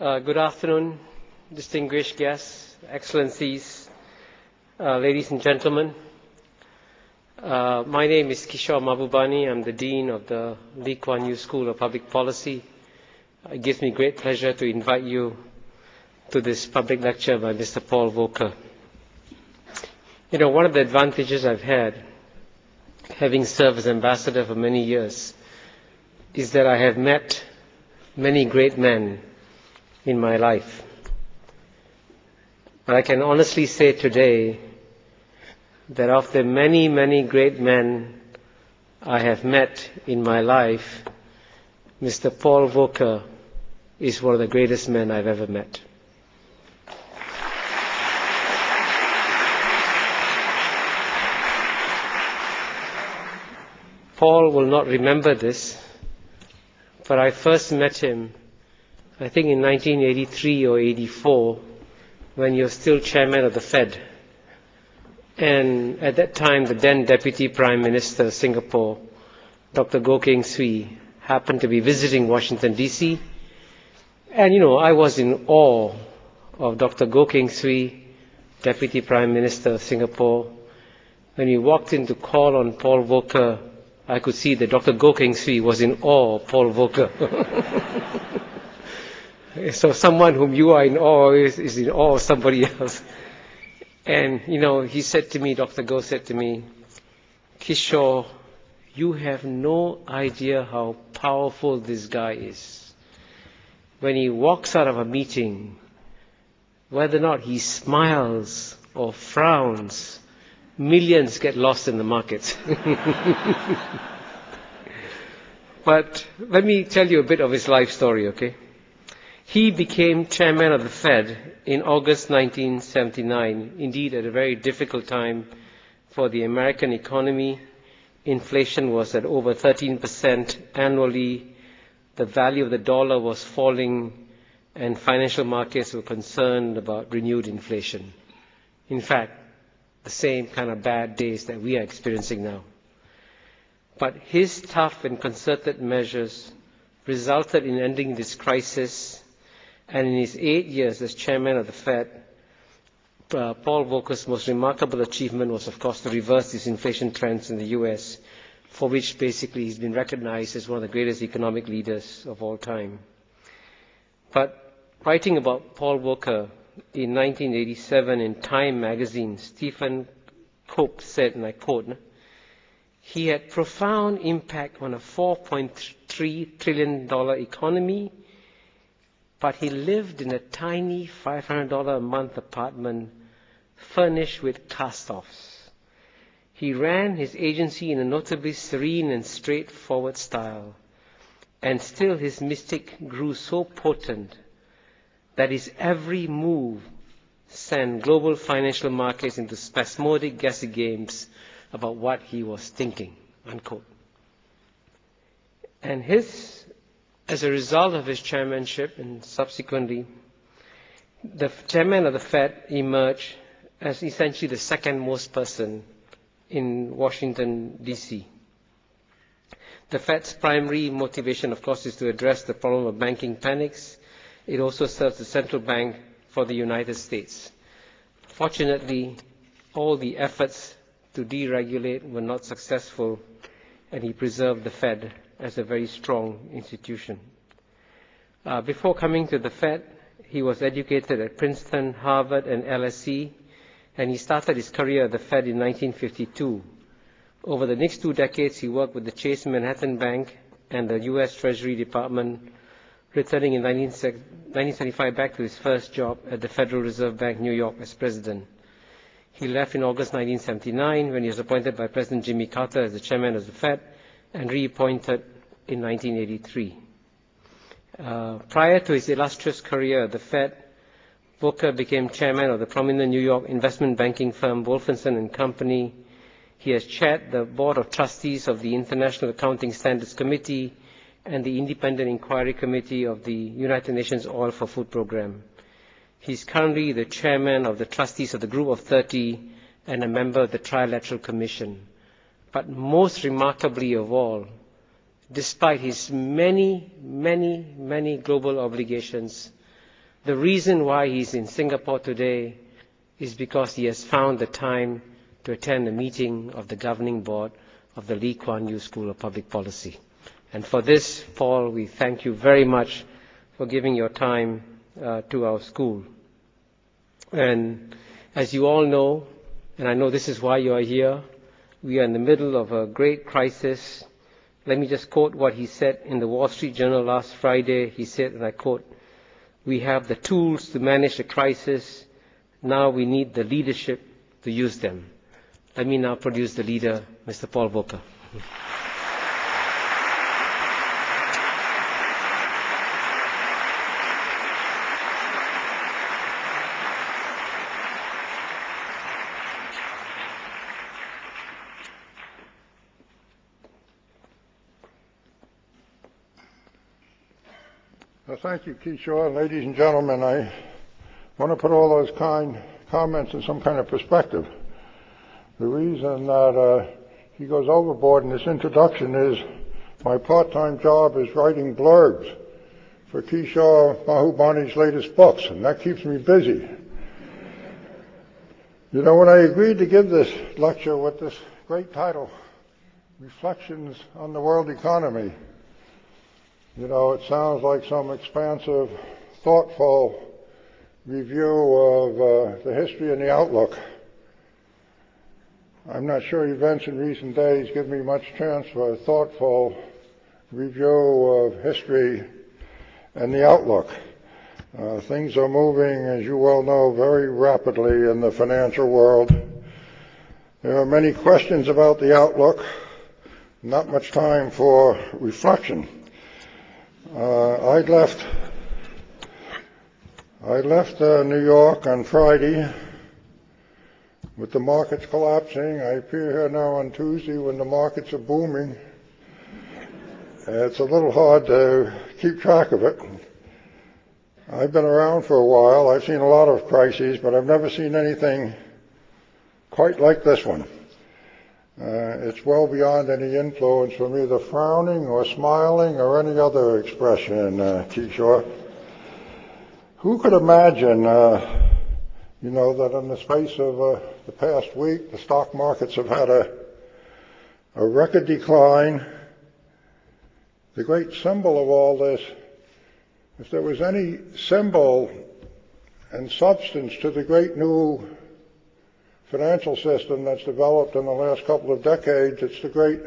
Good afternoon, distinguished guests, excellencies, ladies and gentlemen. My name is Kishore Mahbubani. I'm the Dean of the Lee Kuan Yew School of Public Policy. It gives me great pleasure to invite you to this public lecture by Mr. Paul Volcker. You know, one of the advantages I've had, having served as ambassador for many years, is that I have met many great men in my life. But I can honestly say today that of the many, many great men I have met in my life, Mr. Paul Volcker is one of the greatest men I've ever met. Paul will not remember this, but I first met him I think in 1983 or 84, when you were still chairman of the Fed. And at that time, the then Deputy Prime Minister of Singapore, Dr. Goh Keng Swee, happened to be visiting Washington, D.C. And, you know, I was in awe of Dr. Goh Keng Swee, Deputy Prime Minister of Singapore. When he walked in to call on Paul Volcker, I could see that Dr. Goh Keng Swee was in awe of Paul Volcker. So someone whom you are in awe is in awe of somebody else. And, you know, he said to me, Dr. Goh said to me, Kishore, you have no idea how powerful this guy is. When he walks out of a meeting, whether or not he smiles or frowns, millions get lost in the markets. But let me tell you a bit of his life story, okay? He became chairman of the Fed in August 1979, indeed at a very difficult time for the American economy. Inflation was at over 13% annually. The value of the dollar was falling, and financial markets were concerned about renewed inflation. In fact, the same kind of bad days that we are experiencing now. But his tough and concerted measures resulted in ending this crisis. And in his 8 years as chairman of the Fed, Paul Volcker's most remarkable achievement was, of course, to reverse these inflation trends in the US, for which basically he's been recognized as one of the greatest economic leaders of all time. But writing about Paul Volcker in 1987 in Time magazine, Stephen Cope said, and I quote, he had profound impact on a $4.3 trillion economy, but he lived in a tiny $500 a month apartment furnished with cast-offs. He ran his agency in a notably serene and straightforward style, and still his mystic grew so potent that his every move sent global financial markets into spasmodic guessing games about what he was thinking, unquote. And as a result of his chairmanship and subsequently, the chairman of the Fed emerged as essentially the second most person in Washington, D.C. The Fed's primary motivation, of course, is to address the problem of banking panics. It also serves the central bank for the United States. Fortunately, all the efforts to deregulate were not successful, and he preserved the Fed as a very strong institution. Before coming to the Fed, he was educated at Princeton, Harvard, and LSE, and he started his career at the Fed in 1952. Over the next 2 decades, he worked with the Chase Manhattan Bank and the U.S. Treasury Department, returning in 1975 back to his first job at the Federal Reserve Bank, New York, as president. He left in August 1979 when he was appointed by President Jimmy Carter as the chairman of the Fed and reappointed in 1983. Prior to his illustrious career at the Fed, Volcker became chairman of the prominent New York investment banking firm Wolfenson and Company. He has chaired the Board of Trustees of the International Accounting Standards Committee and the Independent Inquiry Committee of the United Nations Oil for Food Program. He is currently the chairman of the trustees of the Group of 30 and a member of the Trilateral Commission. But most remarkably of all, despite his many global obligations, The reason why he's in Singapore today is because he has found the time to attend a meeting of the governing board of the Lee Kuan Yew School of Public Policy. And for this, Paul, we thank you very much for giving your time to our school. And as you all know, and I know this is why you are here, we are in the middle of a great crisis. Let me just quote what he said in the Wall Street Journal last Friday. He said, and I quote, "We have the tools to manage the crisis. Now we need the leadership to use them." Let me now produce the leader, Mr. Paul Volcker. Well, thank you, Kishore. Ladies and gentlemen, I want to put all those kind comments in some kind of perspective. The reason that he goes overboard in this introduction is my part-time job is writing blurbs for Kishore Mahbubani's latest books, and that keeps me busy. You know, when I agreed to give this lecture with this great title, Reflections on the World Economy, you know, it sounds like some expansive, thoughtful review of the history and the outlook. I'm not sure events in recent days give me much chance for a thoughtful review of history and the outlook. Things are moving, as you well know, very rapidly in the financial world. There are many questions about the outlook, not much time for reflection. I left New York on Friday with the markets collapsing. I appear here now on Tuesday when the markets are booming. It's a little hard to keep track of it. I've been around for a while. I've seen a lot of crises, but I've never seen anything quite like this one. It's well beyond any influence from either frowning or smiling or any other expression, Kishore. Who could imagine, you know, that in the space of the past week, the stock markets have had a record decline. The great symbol of all this, if there was any symbol and substance to the great new financial system that's developed in the last couple of decades, it's the great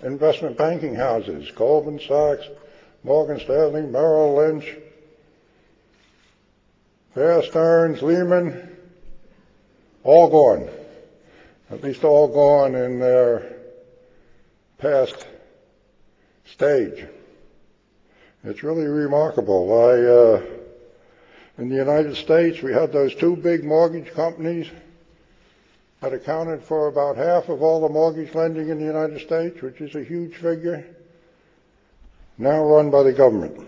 investment banking houses, Goldman Sachs, Morgan Stanley, Merrill Lynch, Bear Stearns, Lehman, all gone, at least all gone in their past stage. It's really remarkable. In the United States, we had those two big mortgage companies that accounted for about half of all the mortgage lending in the United States, which is a huge figure, now run by the government.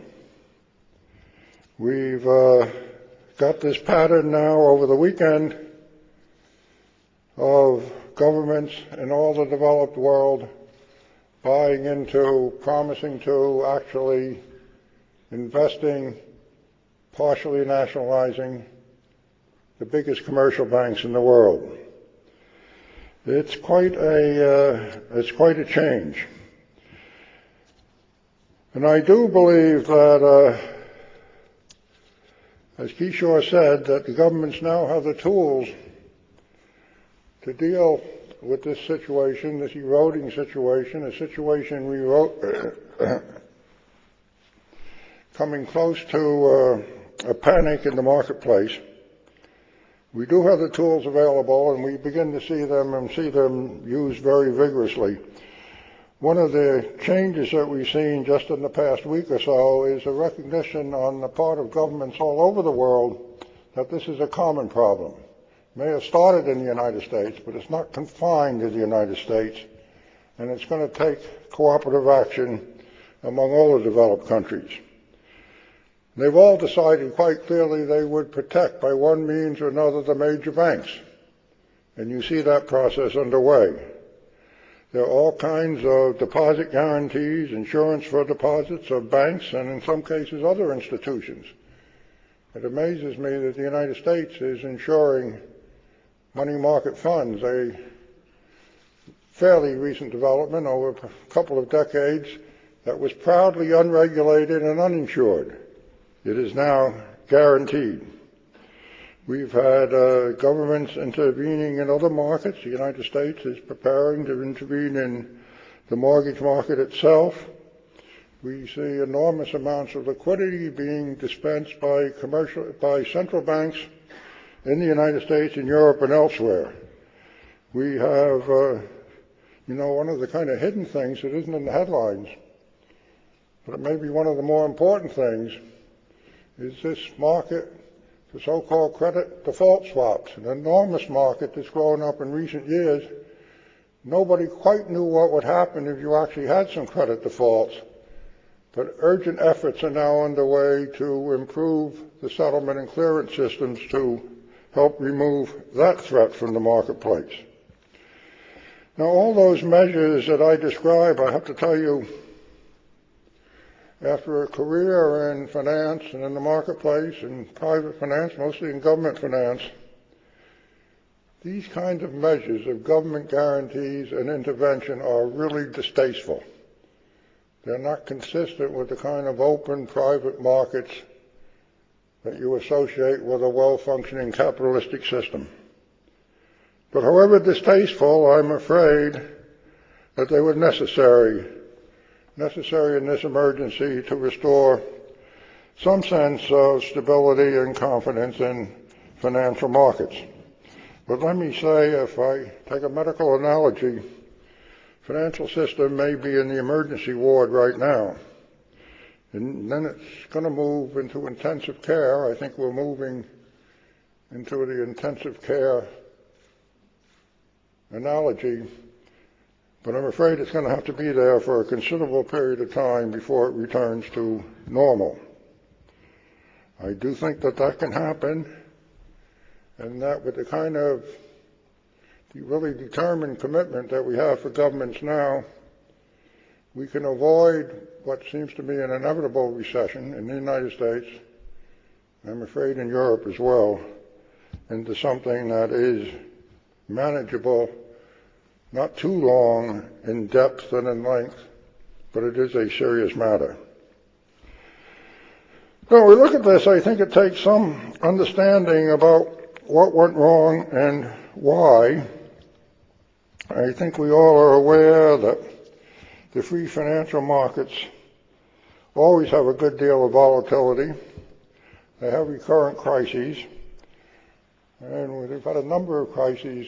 We've got this pattern now over the weekend of governments in all the developed world buying into, promising to, actually investing, partially nationalizing the biggest commercial banks in the world. It's quite a change. And I do believe that, as Kishore said, that the governments now have the tools to deal with this situation, this eroding situation, a situation coming close to a panic in the marketplace. We do have the tools available, and we begin to see them used very vigorously. One of the changes that we've seen just in the past week or so is a recognition on the part of governments all over the world that this is a common problem. It may have started in the United States, but it's not confined to the United States, and it's going to take cooperative action among all the developed countries. They've all decided quite clearly they would protect by one means or another the major banks. And you see that process underway. There are all kinds of deposit guarantees, insurance for deposits of banks, and in some cases other institutions It amazes me that the United States is insuring money market funds, a fairly recent development over a couple of decades that was proudly unregulated and uninsured. It is now guaranteed. We've had governments intervening in other markets. The United States is preparing to intervene in the mortgage market itself. We see enormous amounts of liquidity being dispensed by central banks in the United States, in Europe, and elsewhere. We have, one of the kind of hidden things that isn't in the headlines, but it may be one of the more important things, is this market for so-called credit default swaps, an enormous market that's grown up in recent years. Nobody quite knew what would happen if you actually had some credit defaults, but urgent efforts are now underway to improve the settlement and clearance systems to help remove that threat from the marketplace. Now, all those measures that I describe, I have to tell you, after a career in finance and in the marketplace, in private finance, mostly in government finance, these kinds of measures of government guarantees and intervention are really distasteful. They're not consistent with the kind of open private markets that you associate with a well-functioning capitalistic system. But however distasteful, I'm afraid that they were necessary in this emergency to restore some sense of stability and confidence in financial markets. But let me say, if I take a medical analogy, financial system may be in the emergency ward right now, and then it's going to move into intensive care. I think we're moving into the intensive care analogy, but I'm afraid it's going to have to be there for a considerable period of time before it returns to normal. I do think that that can happen, and that with the kind of really determined commitment that we have for governments now, we can avoid what seems to be an inevitable recession in the United States, I'm afraid in Europe as well, into something that is manageable, not too long in depth and in length, but it is a serious matter. When we look at this, I think it takes some understanding about what went wrong and why. I think we all are aware that the free financial markets always have a good deal of volatility. They have recurrent crises, and we've had a number of crises,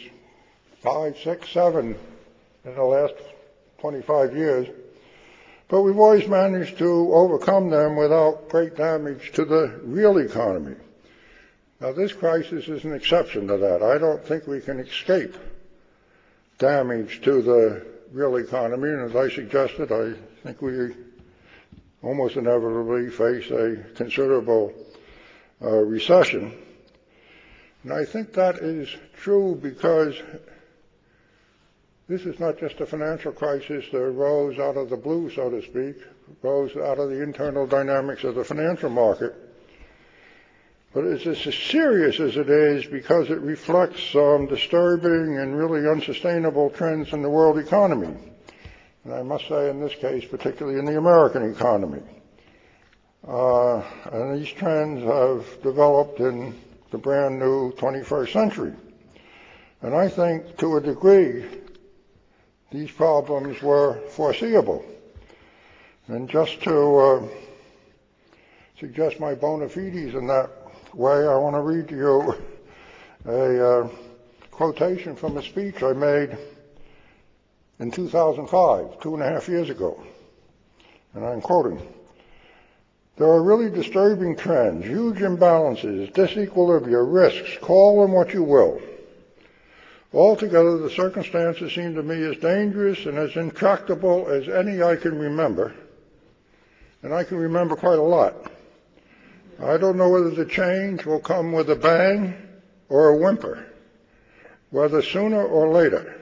5, 6, 7 in the last 25 years, but we've always managed to overcome them without great damage to the real economy. Now, this crisis is an exception to that. I don't think we can escape damage to the real economy, and as I suggested, I think we almost inevitably face a considerable recession. And I think that is true because this is not just a financial crisis that arose out of the blue, so to speak, arose out of the internal dynamics of the financial market. But it's as serious as it is because it reflects some disturbing and really unsustainable trends in the world economy. And I must say in this case, particularly in the American economy. And these trends have developed in the brand new 21st century. And I think to a degree, these problems were foreseeable. And just to suggest my bona fides in that way, I want to read to you a quotation from a speech I made in 2005, 2.5 years ago. And I'm quoting, "There are really disturbing trends, huge imbalances, disequilibria, risks, call them what you will. Altogether, the circumstances seem to me as dangerous and as intractable as any I can remember, and I can remember quite a lot. I don't know whether the change will come with a bang or a whimper, whether sooner or later.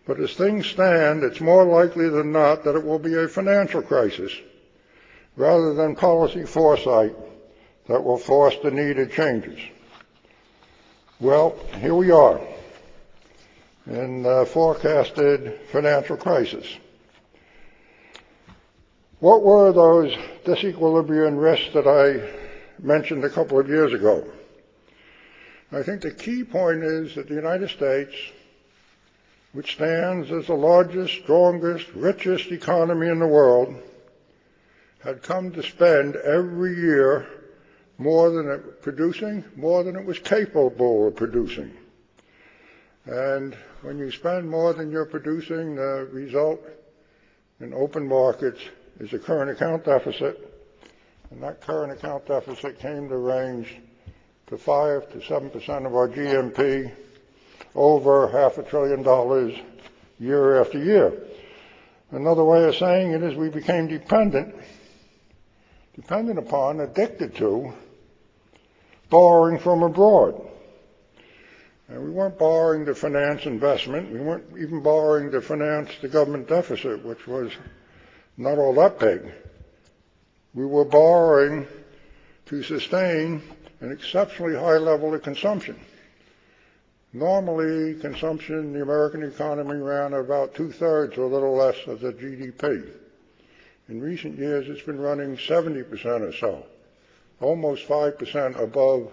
But as things stand, it's more likely than not that it will be a financial crisis rather than policy foresight that will force the needed changes. Well, here we are in the forecasted financial crisis. What were those disequilibrium risks that I mentioned a couple of years ago? I think the key point is that the United States, which stands as the largest, strongest, richest economy in the world, had come to spend every year more than it was producing, more than it was capable of producing. And when you spend more than you're producing, the result in open markets is a current account deficit, and that current account deficit came to range to 5 to 7% of our GNP, over $500 billion year after year. Another way of saying it is we became dependent upon, addicted to, borrowing from abroad. And we weren't borrowing to finance investment. We weren't even borrowing to finance the government deficit, which was not all that big. We were borrowing to sustain an exceptionally high level of consumption. Normally, consumption in the American economy ran about 2/3 or a little less of the GDP. In recent years, it's been running 70% or so, almost 5% above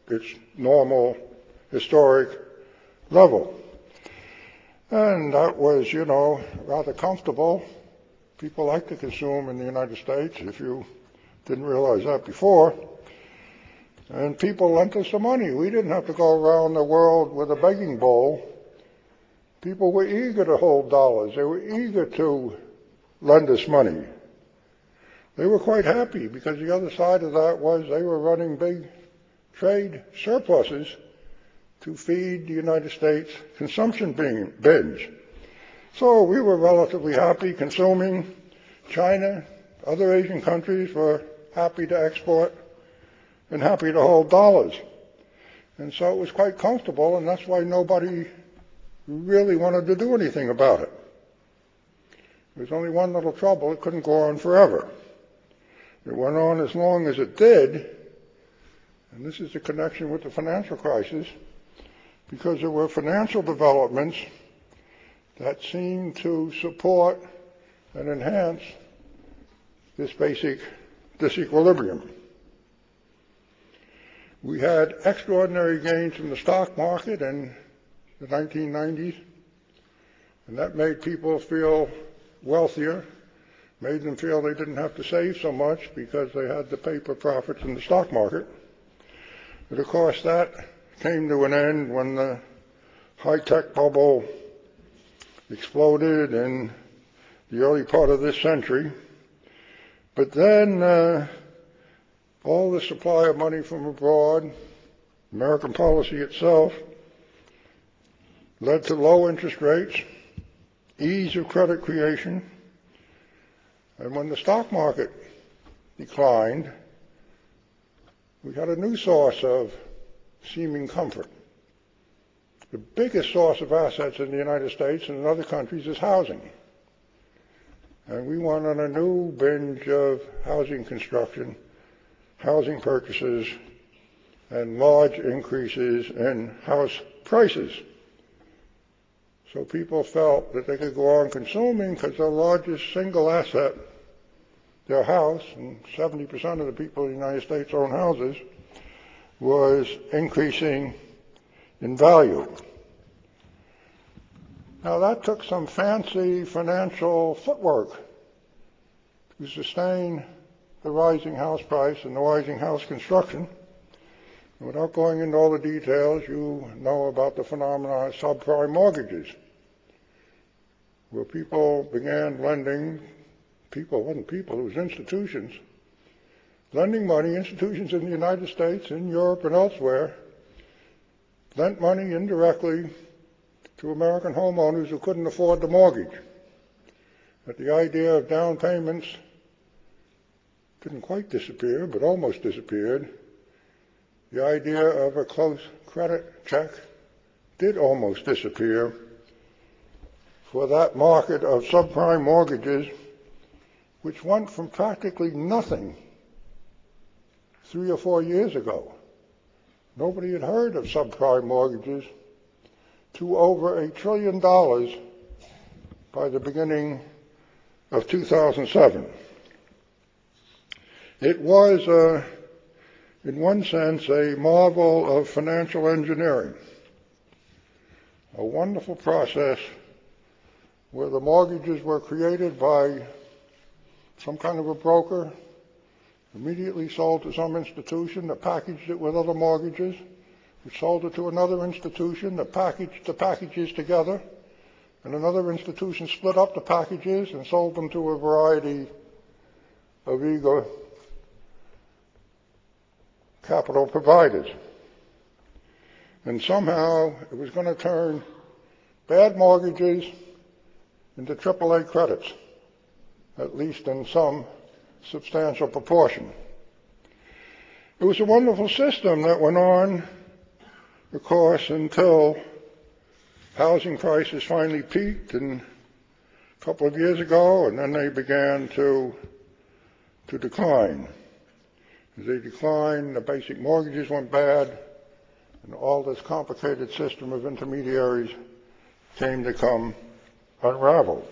its normal historic level. And that was, rather comfortable. People like to consume in the United States, if you didn't realize that before. And people lent us the money. We didn't have to go around the world with a begging bowl. People were eager to hold dollars. They were eager to lend us money. They were quite happy because the other side of that was they were running big trade surpluses to feed the United States consumption binge. So we were relatively happy consuming. China, other Asian countries were happy to export and happy to hold dollars. And so it was quite comfortable, and that's why nobody really wanted to do anything about it. There was only one little trouble: it couldn't go on forever. It went on as long as it did, and this is the connection with the financial crisis, because there were financial developments that seemed to support and enhance this basic disequilibrium. We had extraordinary gains from the stock market in the 1990s, and that made people feel wealthier, made them feel they didn't have to save so much because they had the paper profits in the stock market. But of course that came to an end when the high-tech bubble exploded in the early part of this century. But then all the supply of money from abroad, American policy itself, led to low interest rates, ease of credit creation, and when the stock market declined, we had a new source of seeming comfort. The biggest source of assets in the United States and in other countries is housing. And we went on a new binge of housing construction, housing purchases, and large increases in house prices. So people felt that they could go on consuming because their largest single asset, their house, and 70% of the people in the United States own houses, was increasing in value. Now that took some fancy financial footwork to sustain the rising house price and the rising house construction. And without going into all the details, you know about the phenomenon of subprime mortgages, where people began lending, it was institutions, lending money, institutions in the United States, in Europe, and elsewhere, lent money indirectly to American homeowners who couldn't afford the mortgage. But the idea of down payments didn't quite disappear, but almost disappeared. The idea of a close credit check did almost disappear for that market of subprime mortgages, which went from practically nothing 3 or 4 years ago. Nobody had heard of subprime mortgages, to over $1 trillion by the beginning of 2007. It was, in one sense, a marvel of financial engineering, a wonderful process where the mortgages were created by some kind of a broker, immediately sold to some institution that packaged it with other mortgages, which sold it to another institution that packaged the packages together, and another institution split up the packages and sold them to a variety of eager capital providers. And somehow it was going to turn bad mortgages into AAA credits, at least in some substantial proportion. It was a wonderful system that went on, of course, until housing prices finally peaked a couple of years ago, and then they began to decline. As they declined, the basic mortgages went bad, and all this complicated system of intermediaries came to come unraveled.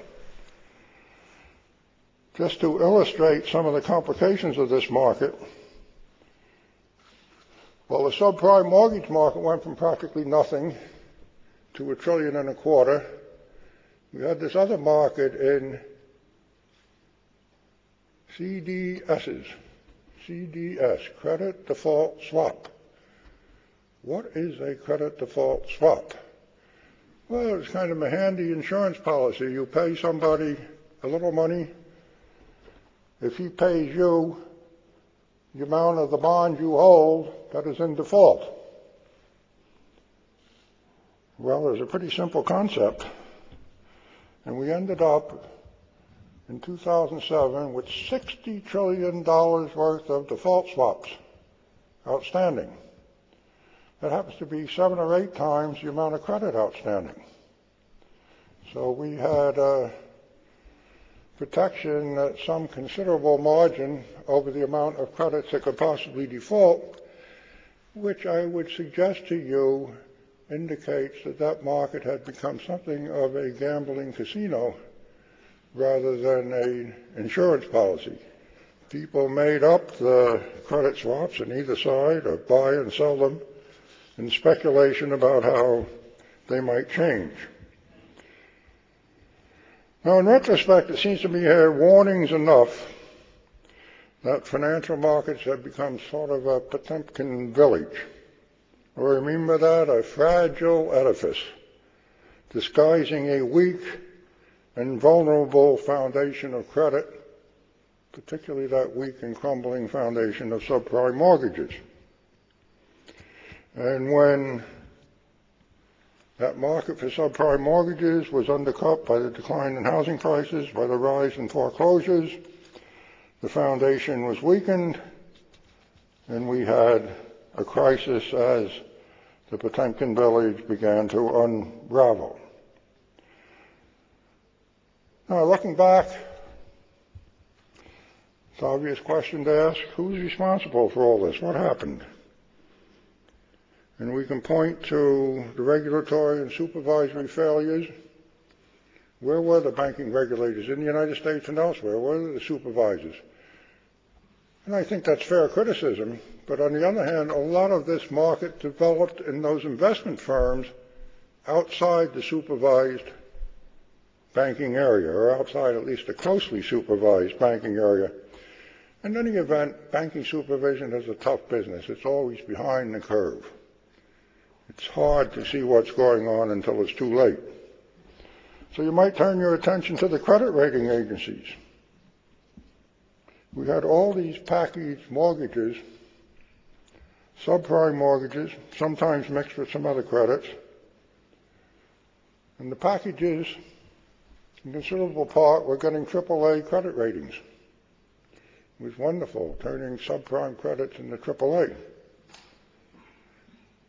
Just to illustrate some of the complications of this market, well, the subprime mortgage market went from practically nothing to $1.25 trillion. We had this other market in CDSs, CDS, credit default swap. What is a credit default swap? Well, it's kind of a handy insurance policy. You pay somebody a little money. If he pays you the amount of the bond you hold that is in default. Well, it was a pretty simple concept. And we ended up in 2007 with $60 trillion worth of default swaps outstanding. That happens to be 7 or 8 times the amount of credit outstanding. So we had protection at some considerable margin over the amount of credits that could possibly default, which I would suggest to you indicates that that market had become something of a gambling casino rather than an insurance policy. People made up the credit swaps on either side, or buy and sell them, in speculation about how they might change. Now, in retrospect, it seems to me here warnings enough that financial markets have become sort of a Potemkin village. What do I mean by that? A fragile edifice disguising a weak and vulnerable foundation of credit, particularly that weak and crumbling foundation of subprime mortgages. And when that market for subprime mortgages was undercut by the decline in housing prices, by the rise in foreclosures, the foundation was weakened, and we had a crisis as the Potemkin village began to unravel. Now, looking back, it's an obvious question to ask, who's responsible for all this? What happened? And we can point to the regulatory and supervisory failures. Where were the banking regulators in the United States and elsewhere? Where were the supervisors? And I think that's fair criticism. But on the other hand, a lot of this market developed in those investment firms outside the supervised banking area, or outside at least a closely supervised banking area. In any event, banking supervision is a tough business. It's always behind the curve. It's hard to see what's going on until it's too late. So you might turn your attention to the credit rating agencies. We had all these packaged mortgages, subprime mortgages, sometimes mixed with some other credits. And the packages, in considerable part, were getting AAA credit ratings. It was wonderful, turning subprime credits into AAA.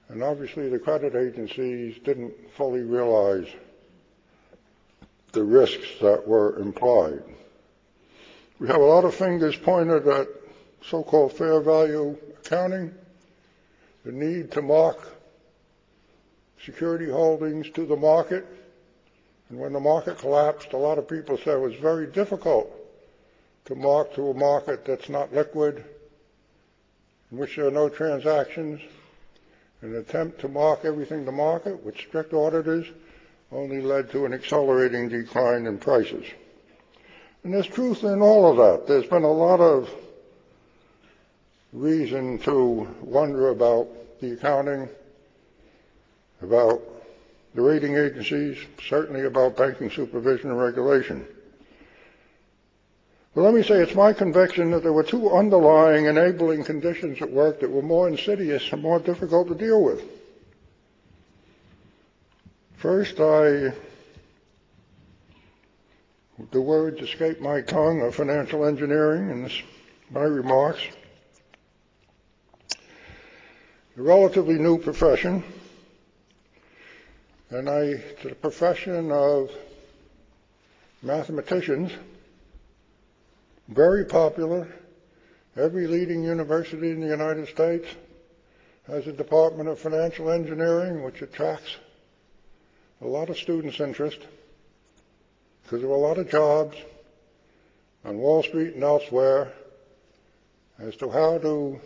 And obviously the credit agencies didn't fully realize the risks that were implied. We have a lot of fingers pointed at so-called fair value accounting, the need to mark security holdings to the market. And when the market collapsed, a lot of people said it was very difficult to mark to a market that's not liquid, in which there are no transactions. An attempt to mark everything to market with strict auditors only led to an accelerating decline in prices. And there's truth in all of that. There's been a lot of reason to wonder about the accounting, about the rating agencies, certainly about banking supervision and regulation. But let me say it's my conviction that there were two underlying enabling conditions at work that were more insidious and more difficult to deal with. First, the words escape my tongue of financial engineering in my remarks. A relatively new profession, and the profession of mathematicians, very popular. Every leading university in the United States has a department of financial engineering, which attracts a lot of students' interest because there are a lot of jobs on Wall Street and elsewhere as to how to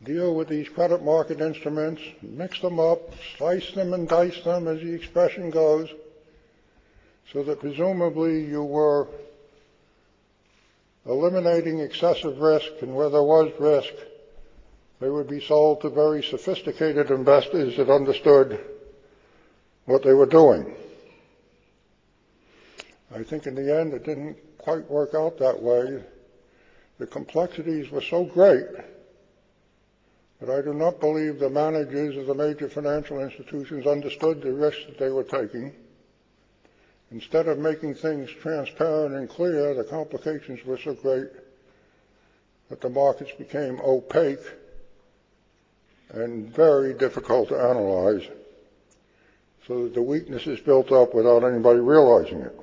deal with these credit market instruments, mix them up, slice them and dice them, as the expression goes, so that presumably you were eliminating excessive risk, and where there was risk, they would be sold to very sophisticated investors that understood what they were doing. I think in the end it didn't quite work out that way. The complexities were so great that I do not believe the managers of the major financial institutions understood the risks that they were taking. Instead of making things transparent and clear, the complications were so great that the markets became opaque and very difficult to analyze, so that the weaknesses built up without anybody realizing it.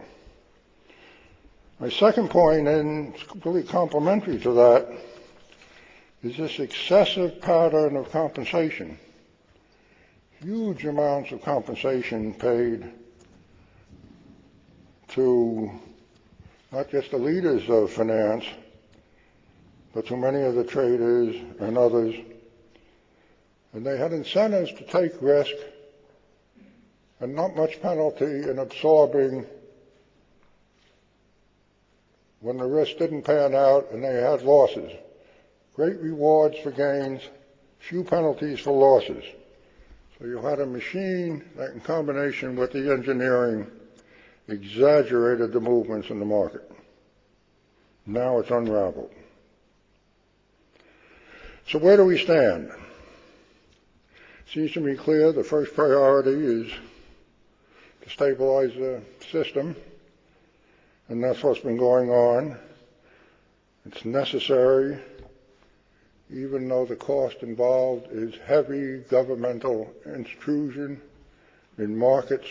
My second point, and it's completely complementary to that, is this excessive pattern of compensation. Huge amounts of compensation paid to not just the leaders of finance, but to many of the traders and others. And they had incentives to take risk and not much penalty in absorbing when the risk didn't pan out and they had losses. Great rewards for gains, few penalties for losses. So you had a machine that, in combination with the engineering, exaggerated the movements in the market. Now it's unraveled. So where do we stand? Seems to me clear the first priority is to stabilize the system, and that's what's been going on. It's necessary, even though the cost involved is heavy governmental intrusion in markets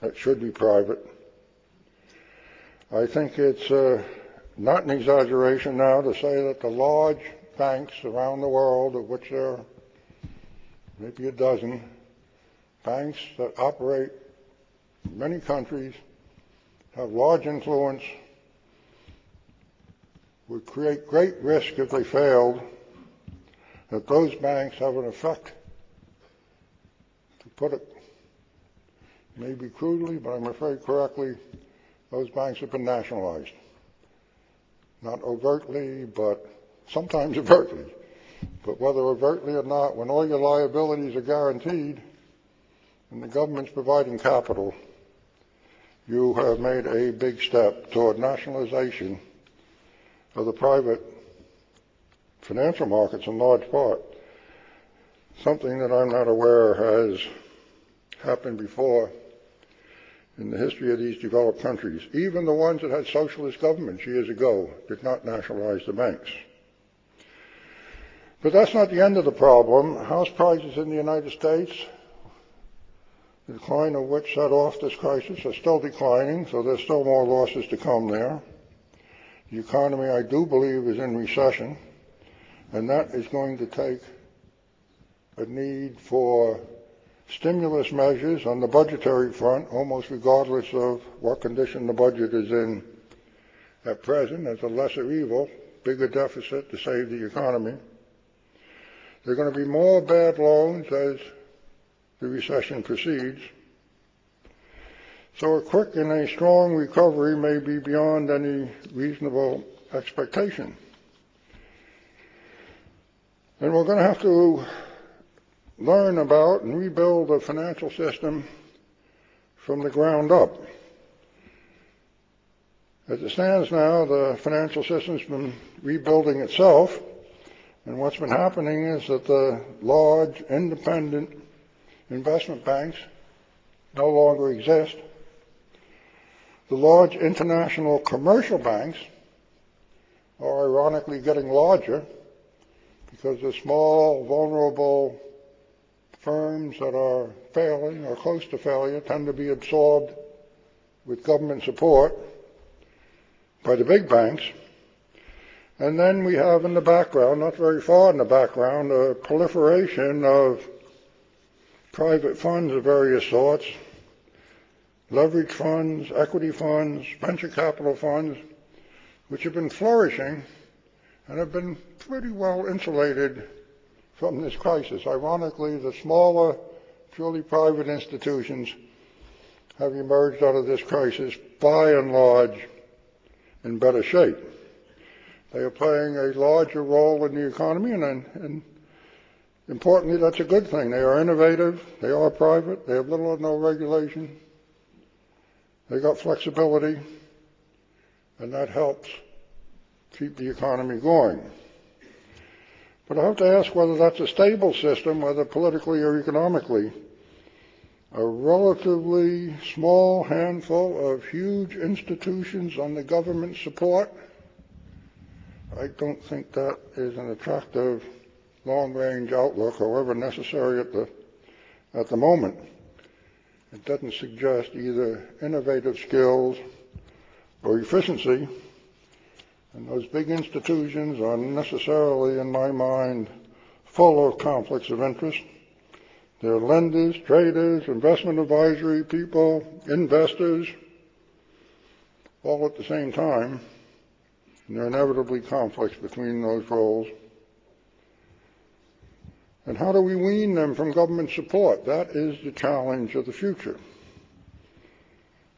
that should be private. I think it's not an exaggeration now to say that the large banks around the world, of which there are maybe a dozen, banks that operate in many countries, have large influence, would create great risk if they failed, that those banks have an effect, to put it maybe crudely, but I'm afraid correctly, those banks have been nationalized. Not overtly, but sometimes overtly. But whether overtly or not, when all your liabilities are guaranteed and the government's providing capital, you have made a big step toward nationalization of the private financial markets in large part. Something that I'm not aware has happened before in the history of these developed countries. Even the ones that had socialist governments years ago did not nationalize the banks. But that's not the end of the problem. House prices in the United States, the decline of which set off this crisis, are still declining, so there's still more losses to come there. The economy, I do believe, is in recession. And that is going to take a need for stimulus measures on the budgetary front, almost regardless of what condition the budget is in at present, as a lesser evil, bigger deficit to save the economy. There are going to be more bad loans as the recession proceeds. So a quick and a strong recovery may be beyond any reasonable expectation. And we're going to have to learn about and rebuild the financial system from the ground up. As it stands now, the financial system's been rebuilding itself, and what's been happening is that the large independent investment banks no longer exist. The large international commercial banks are ironically getting larger because the small, vulnerable firms that are failing or close to failure tend to be absorbed with government support by the big banks. And then we have in the background, not very far in the background, a proliferation of private funds of various sorts, leverage funds, equity funds, venture capital funds, which have been flourishing and have been pretty well insulated from this crisis. Ironically, the smaller, purely private institutions have emerged out of this crisis by and large in better shape. They are playing a larger role in the economy, and importantly, that's a good thing. They are innovative, they are private, they have little or no regulation, they got flexibility, and that helps keep the economy going. But I have to ask whether that's a stable system, whether politically or economically. A relatively small handful of huge institutions on the government support, I don't think that is an attractive long-range outlook, however necessary at the moment. It doesn't suggest either innovative skills or efficiency, and those big institutions are necessarily, in my mind, full of conflicts of interest. They're lenders, traders, investment advisory people, investors, all at the same time, and there are inevitably conflicts between those roles. And how do we wean them from government support? That is the challenge of the future.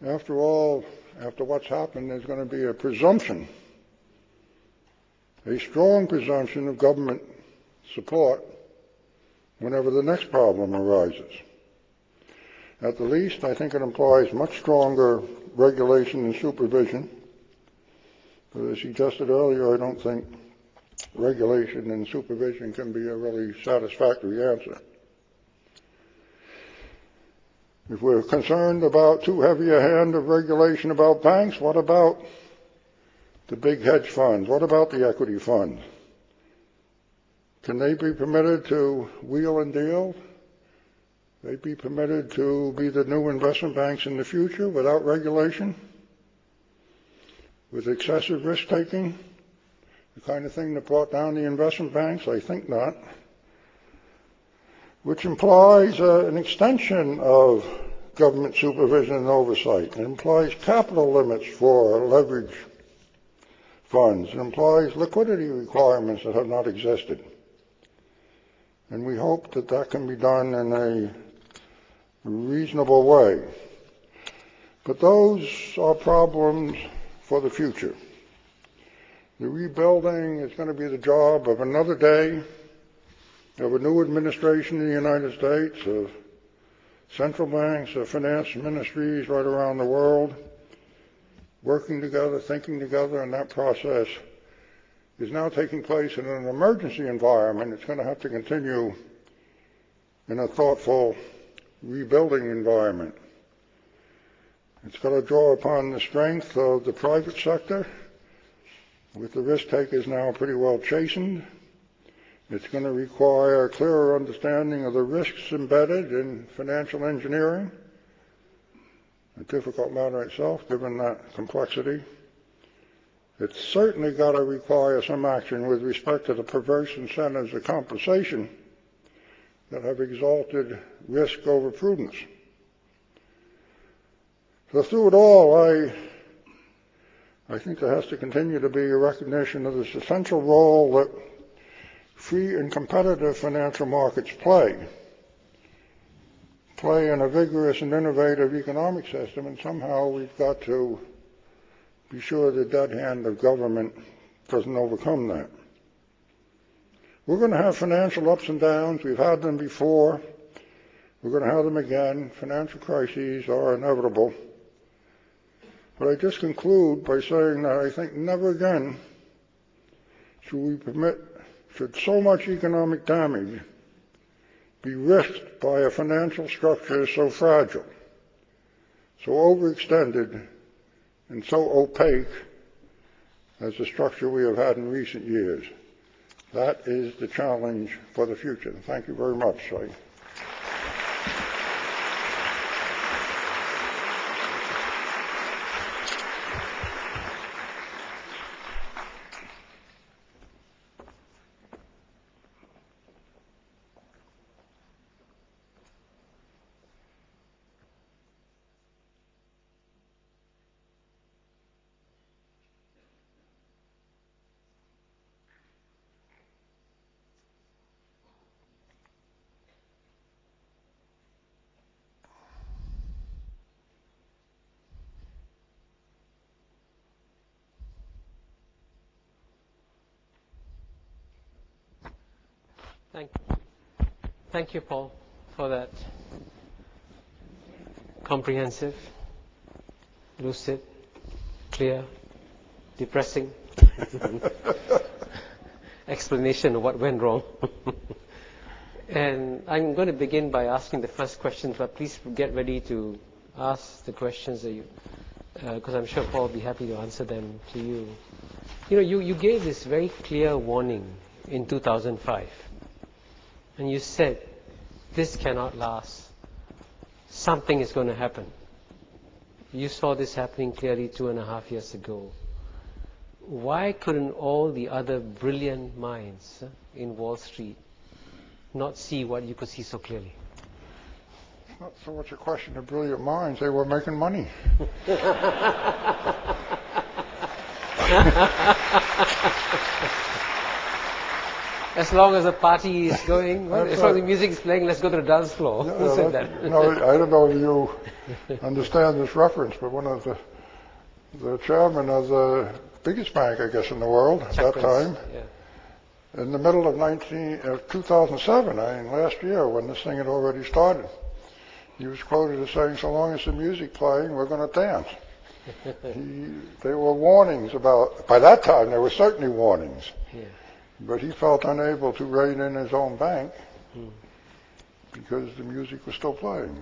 After all, after what's happened, there's going to be a presumption, a strong presumption of government support whenever the next problem arises. At the least, I think it implies much stronger regulation and supervision. But as suggested earlier, I don't think regulation and supervision can be a really satisfactory answer. If we're concerned about too heavy a hand of regulation about banks, what about the big hedge funds? What about the equity funds? Can they be permitted to wheel and deal? They be permitted to be the new investment banks in the future without regulation? With excessive risk-taking? The kind of thing that brought down the investment banks? I think not. Which implies an extension of government supervision and oversight. It implies capital limits for leverage funds. It implies liquidity requirements that have not existed. And we hope that that can be done in a reasonable way. But those are problems for the future. The rebuilding is going to be the job of another day, of a new administration in the United States, of central banks, of finance ministries right around the world, working together, thinking together, and that process is now taking place in an emergency environment. It's going to have to continue in a thoughtful rebuilding environment. It's got to draw upon the strength of the private sector, with the risk takers now pretty well chastened. It's going to require a clearer understanding of the risks embedded in financial engineering, a difficult matter itself given that complexity. It's certainly got to require some action with respect to the perverse incentives of compensation that have exalted risk over prudence. So through it all, I think there has to continue to be a recognition of this essential role that free and competitive financial markets play in a vigorous and innovative economic system, and somehow we've got to be sure the dead hand of government doesn't overcome that. We're going to have financial ups and downs. We've had them before. We're going to have them again. Financial crises are inevitable. But I just conclude by saying that I think never again should so much economic damage be risked by a financial structure so fragile, so overextended, and so opaque as the structure we have had in recent years. That is the challenge for the future. Thank you very much. Thank you, Paul, for that comprehensive, lucid, clear, depressing explanation of what went wrong. And I'm going to begin by asking the first question, but please get ready to ask the questions that because I'm sure Paul will be happy to answer them to you. You gave this very clear warning in 2005. And you said, this cannot last. Something is going to happen. You saw this happening clearly 2.5 years ago. Why couldn't all the other brilliant minds in Wall Street not see what you could see so clearly? It's not so much a question of brilliant minds. They were making money. As long as the party is going, as long as the music is playing, let's go to the dance floor. Who said that? No, I don't know if you understand this reference, but one of the chairman of the biggest bank, I guess, in the world at that time, in the middle of 2007, last year, when this thing had already started, he was quoted as saying, so long as the music's playing, we're going to dance. There were warnings by that time, there were certainly warnings. Yeah. But he felt unable to rein in his own bank because the music was still playing.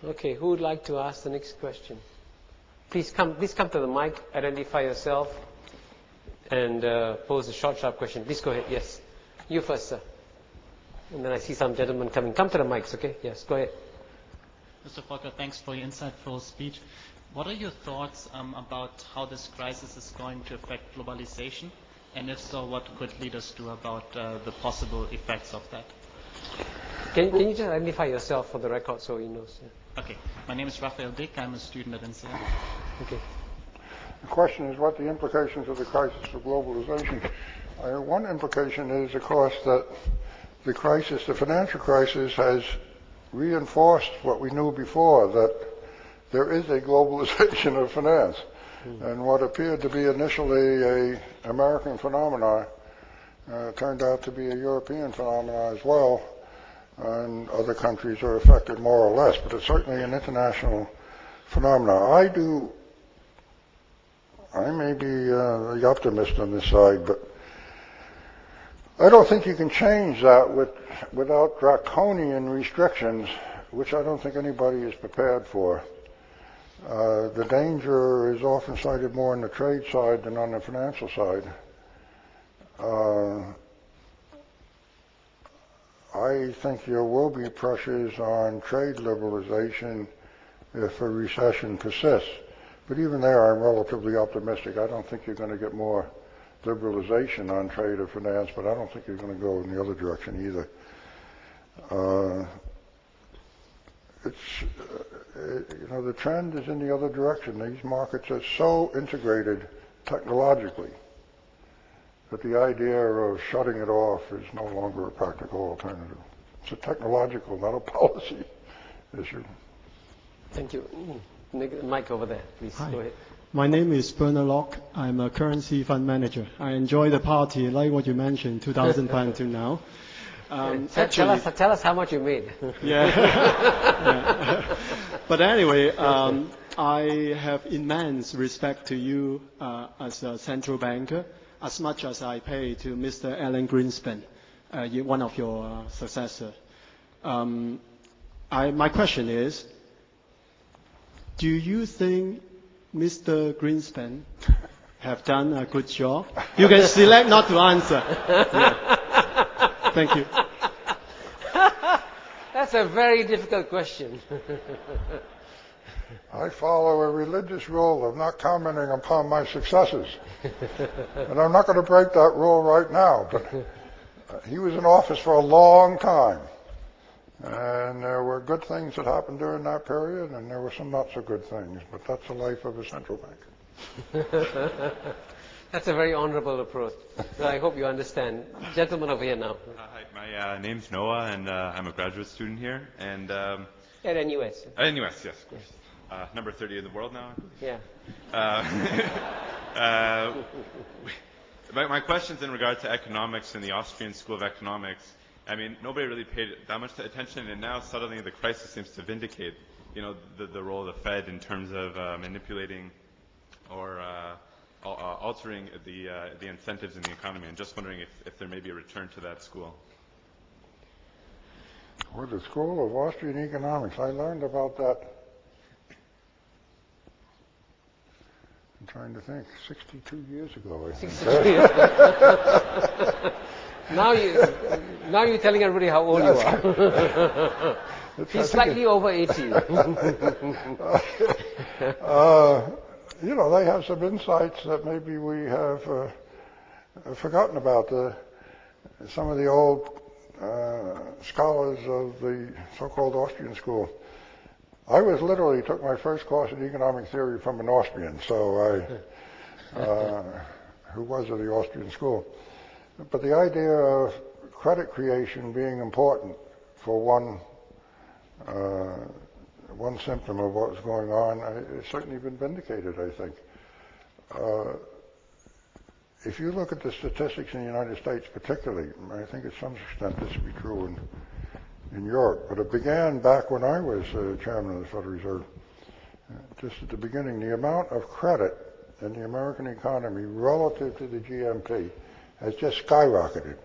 Okay, who would like to ask the next question? Please come to the mic, identify yourself, and pose a short, sharp question. Please go ahead. Yes. You first, sir. And then I see some gentlemen coming. Come to the mics, okay? Yes, go ahead. Mr. Volcker, thanks for your insightful speech. What are your thoughts about how this crisis is going to affect globalization? And if so, what could leaders do about the possible effects of that? Can you just identify yourself for the record so he knows? Yeah. Okay. My name is Raphael Dick. I'm a student at NCM. Okay. The question is what the implications of the crisis for globalization. One implication is, of course, that the financial crisis has reinforced what we knew before, that there is a globalization of finance. And what appeared to be initially an American phenomenon turned out to be a European phenomenon as well. And other countries are affected more or less, but it's certainly an international phenomenon. I may be the optimist on this side, but I don't think you can change that without draconian restrictions, which I don't think anybody is prepared for. The danger is often cited more on the trade side than on the financial side. I think there will be pressures on trade liberalization if a recession persists. But even there, I'm relatively optimistic. I don't think you're going to get more liberalization on trade or finance, but I don't think you're going to go in the other direction either. The trend is in the other direction. These markets are so integrated technologically that the idea of shutting it off is no longer a practical alternative. It's a technological, not a policy issue. Thank you. Mike over there, please. Hi. Go ahead. My name is Bernard Locke. I'm a currency fund manager. I enjoy the party, like what you mentioned, 2005 until now. Tell us how much you made. Yeah. Yeah. But anyway, I have immense respect to you as a central banker, as much as I pay to Mr. Alan Greenspan, one of your successors. My question is, do you think Mr. Greenspan have done a good job? You can select not to answer. Yeah. Thank you. That's a very difficult question. I follow a religious rule of not commenting upon my successes. And I'm not going to break that rule right now, but he was in office for a long time. And there were good things that happened during that period, and there were some not so good things, but that's the life of a central banker. That's a very honorable approach. I hope you understand. Gentleman over here now. Hi, my name's Noah, and I'm a graduate student here. And At NUS. at NUS, yes, of course. Number 30 in the world now, I believe. Yeah. My question's in regard to economics in the Austrian School of Economics. I mean, nobody really paid that much attention, and now suddenly the crisis seems to vindicate, the role of the Fed in terms of manipulating or altering the incentives in the economy. And just wondering if there may be a return to that school. With the School of Austrian Economics, I learned about that, I'm trying to think, 62 years ago, I think. 62 years ago. Now you're telling everybody how old you are. He's slightly over 80. They have some insights that maybe we have forgotten about. Some of the old scholars of the so-called Austrian school. I literally took my first course in economic theory from an Austrian, so who was of the Austrian school. But the idea of credit creation being important for one symptom of what was going on, it's certainly been vindicated, I think. If you look at the statistics in the United States particularly, I think to some extent this would be true in Europe, but it began back when I was chairman of the Federal Reserve. Just at the beginning, the amount of credit in the American economy relative to the GNP has just skyrocketed.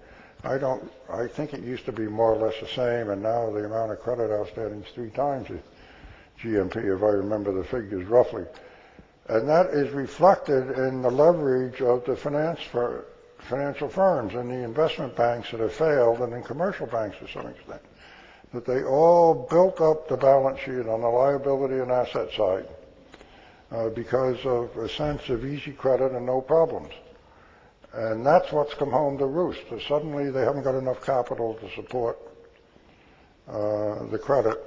I think it used to be more or less the same, and now the amount of credit outstanding is 3 times the GNP, if I remember the figures roughly. And that is reflected in the leverage of the financial firms and the investment banks that have failed, and in commercial banks to some extent, that they all built up the balance sheet on the liability and asset side because of a sense of easy credit and no problems. And that's what's come home to roost. So suddenly they haven't got enough capital to support the credit,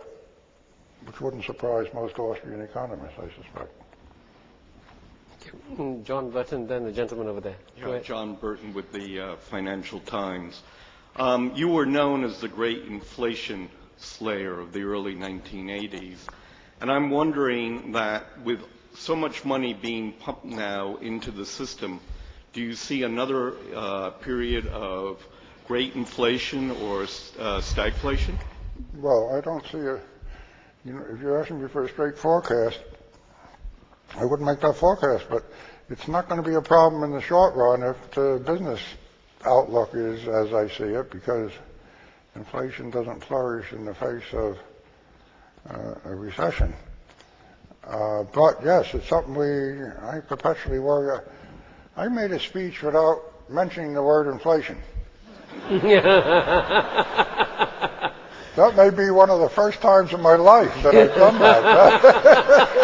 which wouldn't surprise most Austrian economists, I suspect. John Burton, then the gentleman over there. Yeah, John Burton with the Financial Times. You were known as the great inflation slayer of the early 1980s. And I'm wondering that with so much money being pumped now into the system, do you see another period of great inflation or stagflation? Well, I don't see if you're asking me for a straight forecast, I wouldn't make that forecast, but it's not going to be a problem in the short run if the business outlook is as I see it, because inflation doesn't flourish in the face of a recession. But yes, it's something I perpetually worry. I made a speech without mentioning the word inflation. That may be one of the first times in my life that I've done that.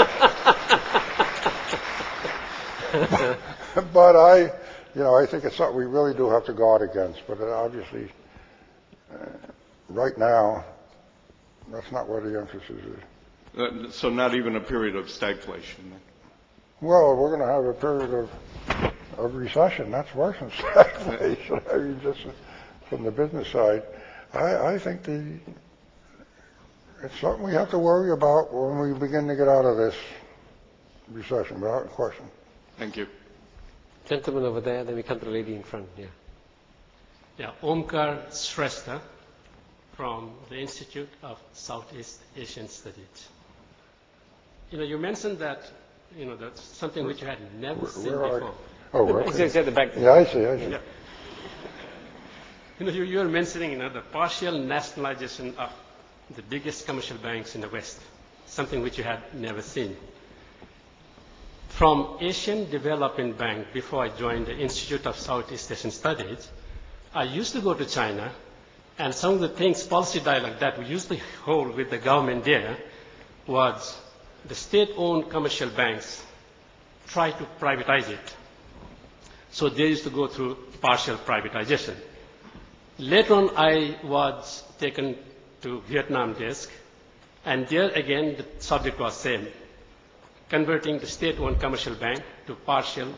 But I think it's something we really do have to guard against. But obviously, right now, that's not where the emphasis is. So not even a period of stagflation then? Well, we're going to have a period of recession. That's worse than stagflation. I mean, just from the business side, I think it's something we have to worry about when we begin to get out of this recession, without question. Thank you. Gentleman over there, then we come to the lady in front. Yeah. Yeah, Omkar Shrestha from the Institute of Southeast Asian Studies. You mentioned that, that's something which you had never seen before. Oh, right. Exactly at the back. Yeah, I see. Yeah. You were mentioning, the partial nationalization of the biggest commercial banks in the West, something which you had never seen. From Asian Development Bank, before I joined the Institute of Southeast Asian Studies, I used to go to China, and some of the things, policy dialogue that we used to hold with the government there was the state-owned commercial banks try to privatize it. So they used to go through partial privatization. Later on, I was taken to Vietnam desk, and there again the subject was same, converting the state-owned commercial bank to partial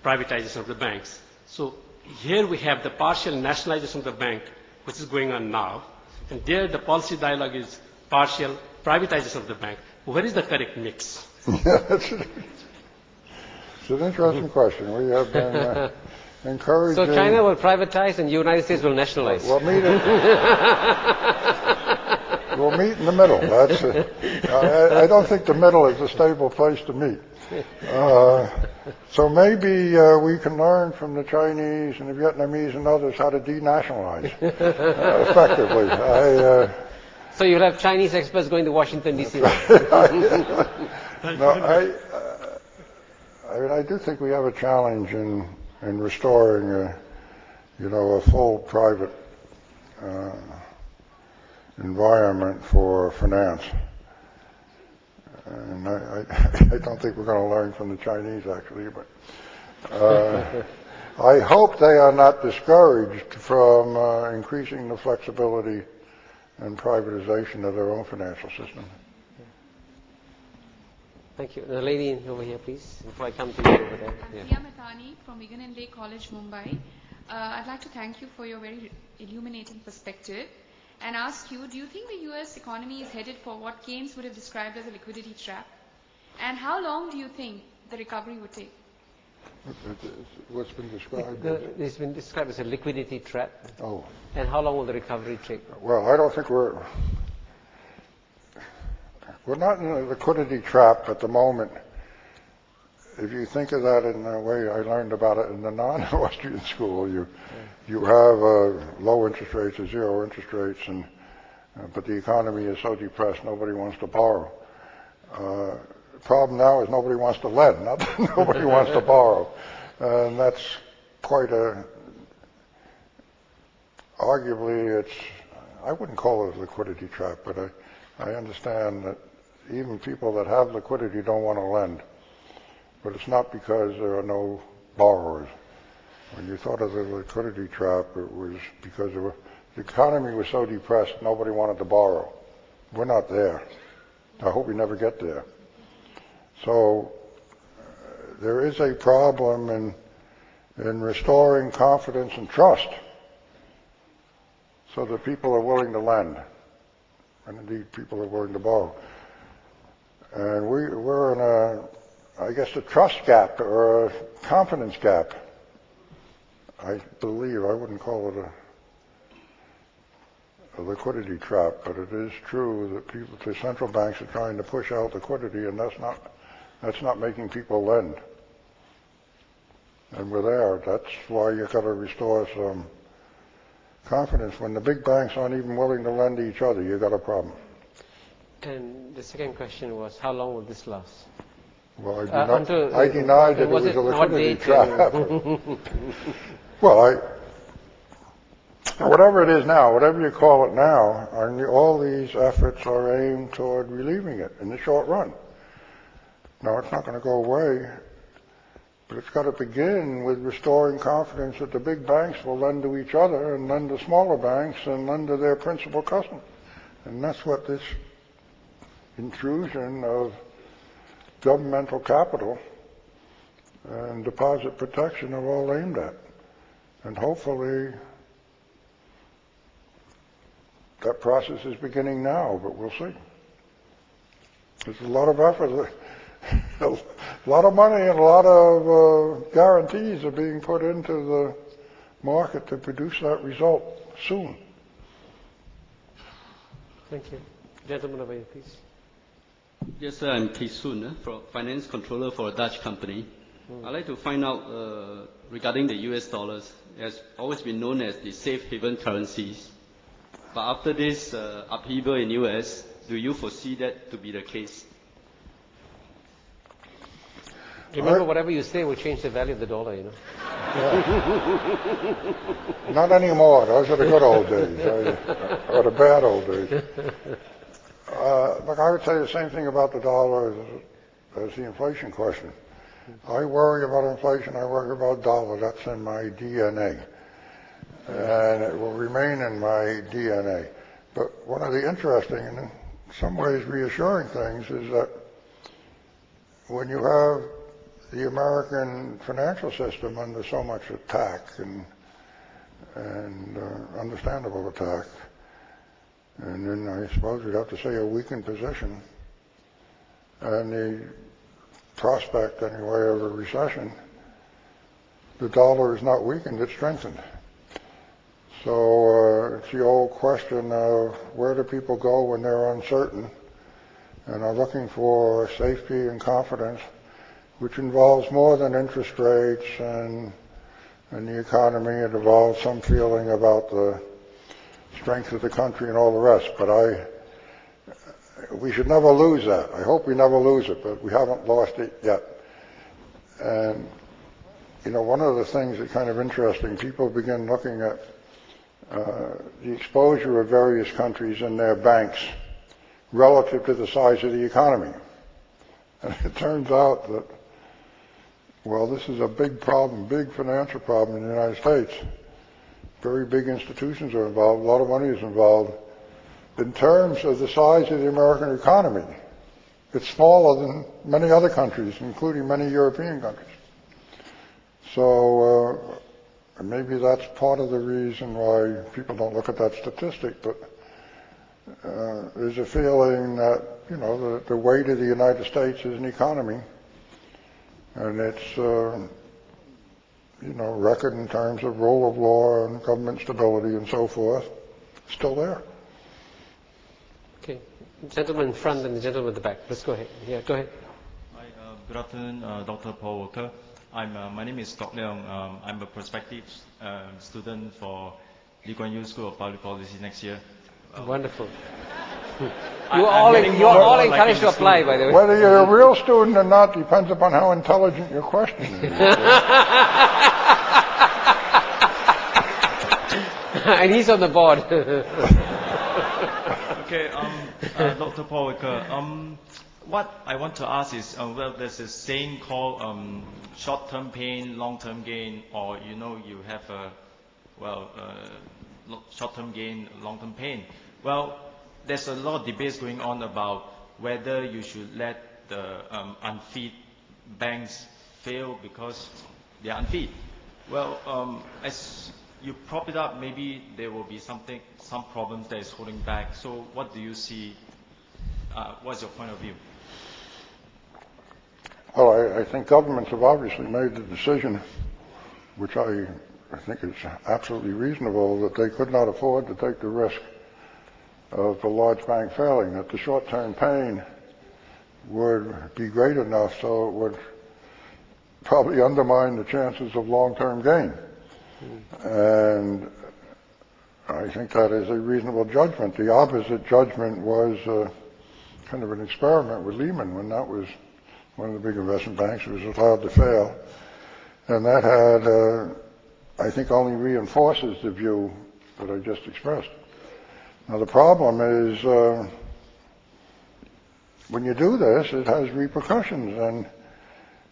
privatization of the banks. So here we have the partial nationalization of the bank, which is going on now, and there the policy dialogue is partial privatization of the bank. Where is the correct mix? It's an interesting question. We have been encouraging... So China will privatize and the United States will nationalize. We'll meet in the middle. That's I don't think the middle is a stable place to meet. So maybe we can learn from the Chinese and the Vietnamese and others how to denationalize effectively. So you'll have Chinese experts going to Washington, D.C. I do think we have a challenge in restoring, a full private environment for finance. And I don't think we're going to learn from the Chinese, actually, but I hope they are not discouraged from increasing the flexibility and privatization of their own financial system. Thank you. The lady over here, please, before I come to you over there. I'm Priya Mathani from Wigan and Lake College, Mumbai. I'd like to thank you for your very illuminating perspective and ask you, do you think the U.S. economy is headed for what Keynes would have described as a liquidity trap? And how long do you think the recovery would take? What's been described? It's been described as a liquidity trap. Oh. And how long will the recovery take? Well, I don't think we're not in a liquidity trap at the moment. If you think of that in the way I learned about it in the non-Austrian school, you have low interest rates or zero interest rates, but the economy is so depressed nobody wants to borrow. The problem now is nobody wants to lend, not that nobody wants to borrow. And that's quite arguably I wouldn't call it a liquidity trap, but I understand that even people that have liquidity don't want to lend. But it's not because there are no borrowers. When you thought of the liquidity trap, it was because the economy was so depressed nobody wanted to borrow. We're not there. I hope we never get there. So there is a problem in restoring confidence and trust so that people are willing to lend, and indeed people are willing to borrow. And we're in a trust gap or a confidence gap. I believe, I wouldn't call it a liquidity trap, but it is true that the central banks are trying to push out liquidity, and that's not making people lend. And we're there. That's why you've got to restore some confidence. When the big banks aren't even willing to lend to each other, you've got a problem. And the second question was, how long will this last? Well, I denied that it was a liquidity trap. Well, whatever it is now, whatever you call it now, all these efforts are aimed toward relieving it in the short run. Now, it's not going to go away But it's got to begin with restoring confidence that the big banks will lend to each other and lend to smaller banks and lend to their principal customers. And that's what this intrusion of governmental capital and deposit protection are all aimed at. And hopefully that process is beginning now, but we'll see. There's a lot of effort. A lot of money and a lot of guarantees are being put into the market to produce that result soon. Thank you. Gentleman over here, please. Yes, sir, I'm Ki Soon, finance controller for a Dutch company. I'd like to find out regarding the US dollars. It has always been known as the safe haven currencies. But after this upheaval in US, do you foresee that to be the case? Remember, whatever you say will change the value of the dollar, you know. Yeah. Not anymore. Those are the good old days, or the bad old days. Look, I would say the same thing about the dollar as the inflation question. I worry about inflation. I worry about dollar. That's in my DNA. And it will remain in my DNA. But one of the interesting and in some ways reassuring things is that when you have the American financial system under so much attack and understandable attack, and then I suppose we'd have to say a weakened position, and the prospect anyway of a recession, the dollar is not weakened, it's strengthened. So it's the old question of where do people go when they're uncertain and are looking for safety and confidence, which involves more than interest rates and the economy. It involves some feeling about the strength of the country and all the rest. But we should never lose that. I hope we never lose it, but we haven't lost it yet. And, you know, one of the things that's kind of interesting, people begin looking at the exposure of various countries and their banks relative to the size of the economy. And it turns out that, well, this is a big problem, big financial problem in the United States. Very big institutions are involved, a lot of money is involved. In terms of the size of the American economy, it's smaller than many other countries, including many European countries. So maybe that's part of the reason why people don't look at that statistic, but there's a feeling that, you know, the weight of the United States is an economy, and it's, you know, record in terms of rule of law and government stability and so forth, still there. Okay. Gentleman in front and the gentleman at the back. Let's go ahead. Yeah, go ahead. Hi, good afternoon, Dr. Paul Volcker. My name is Kok Leong. I'm a prospective student for Lee Kuan Yew School of Public Policy next year. Wonderful. You're all encouraged to apply, by the way. Whether you're a real student or not depends upon how intelligent your question is. And he's on the board. Okay, Dr. Paul Volcker, what I want to ask is, well, there's a saying called short-term pain, long-term gain, or, you know, you have short-term gain, long-term pain. Well, there's a lot of debates going on about whether you should let the unfit banks fail because they are unfit. Well, as you prop it up, maybe there will be some problems that is holding back. So what do you see? What's your point of view? Well, I think governments have obviously made the decision, which I think is absolutely reasonable, that they could not afford to take the risk of a large bank failing, that the short-term pain would be great enough so it would probably undermine the chances of long-term gain. And I think that is a reasonable judgment. The opposite judgment was kind of an experiment with Lehman, when that was one of the big investment banks was allowed to fail. And that had, I think, only reinforces the view that I just expressed. Now the problem is, when you do this, it has repercussions, and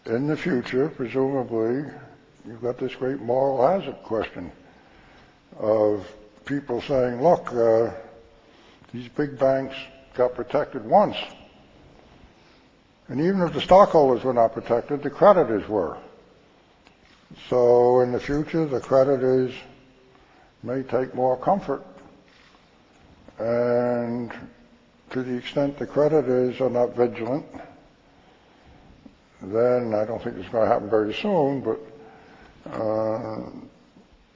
in the future, presumably, you've got this great moral hazard question of people saying, look, these big banks got protected once. And even if the stockholders were not protected, the creditors were. So in the future, the creditors may take more comfort. And to the extent the creditors are not vigilant, then I don't think it's going to happen very soon, but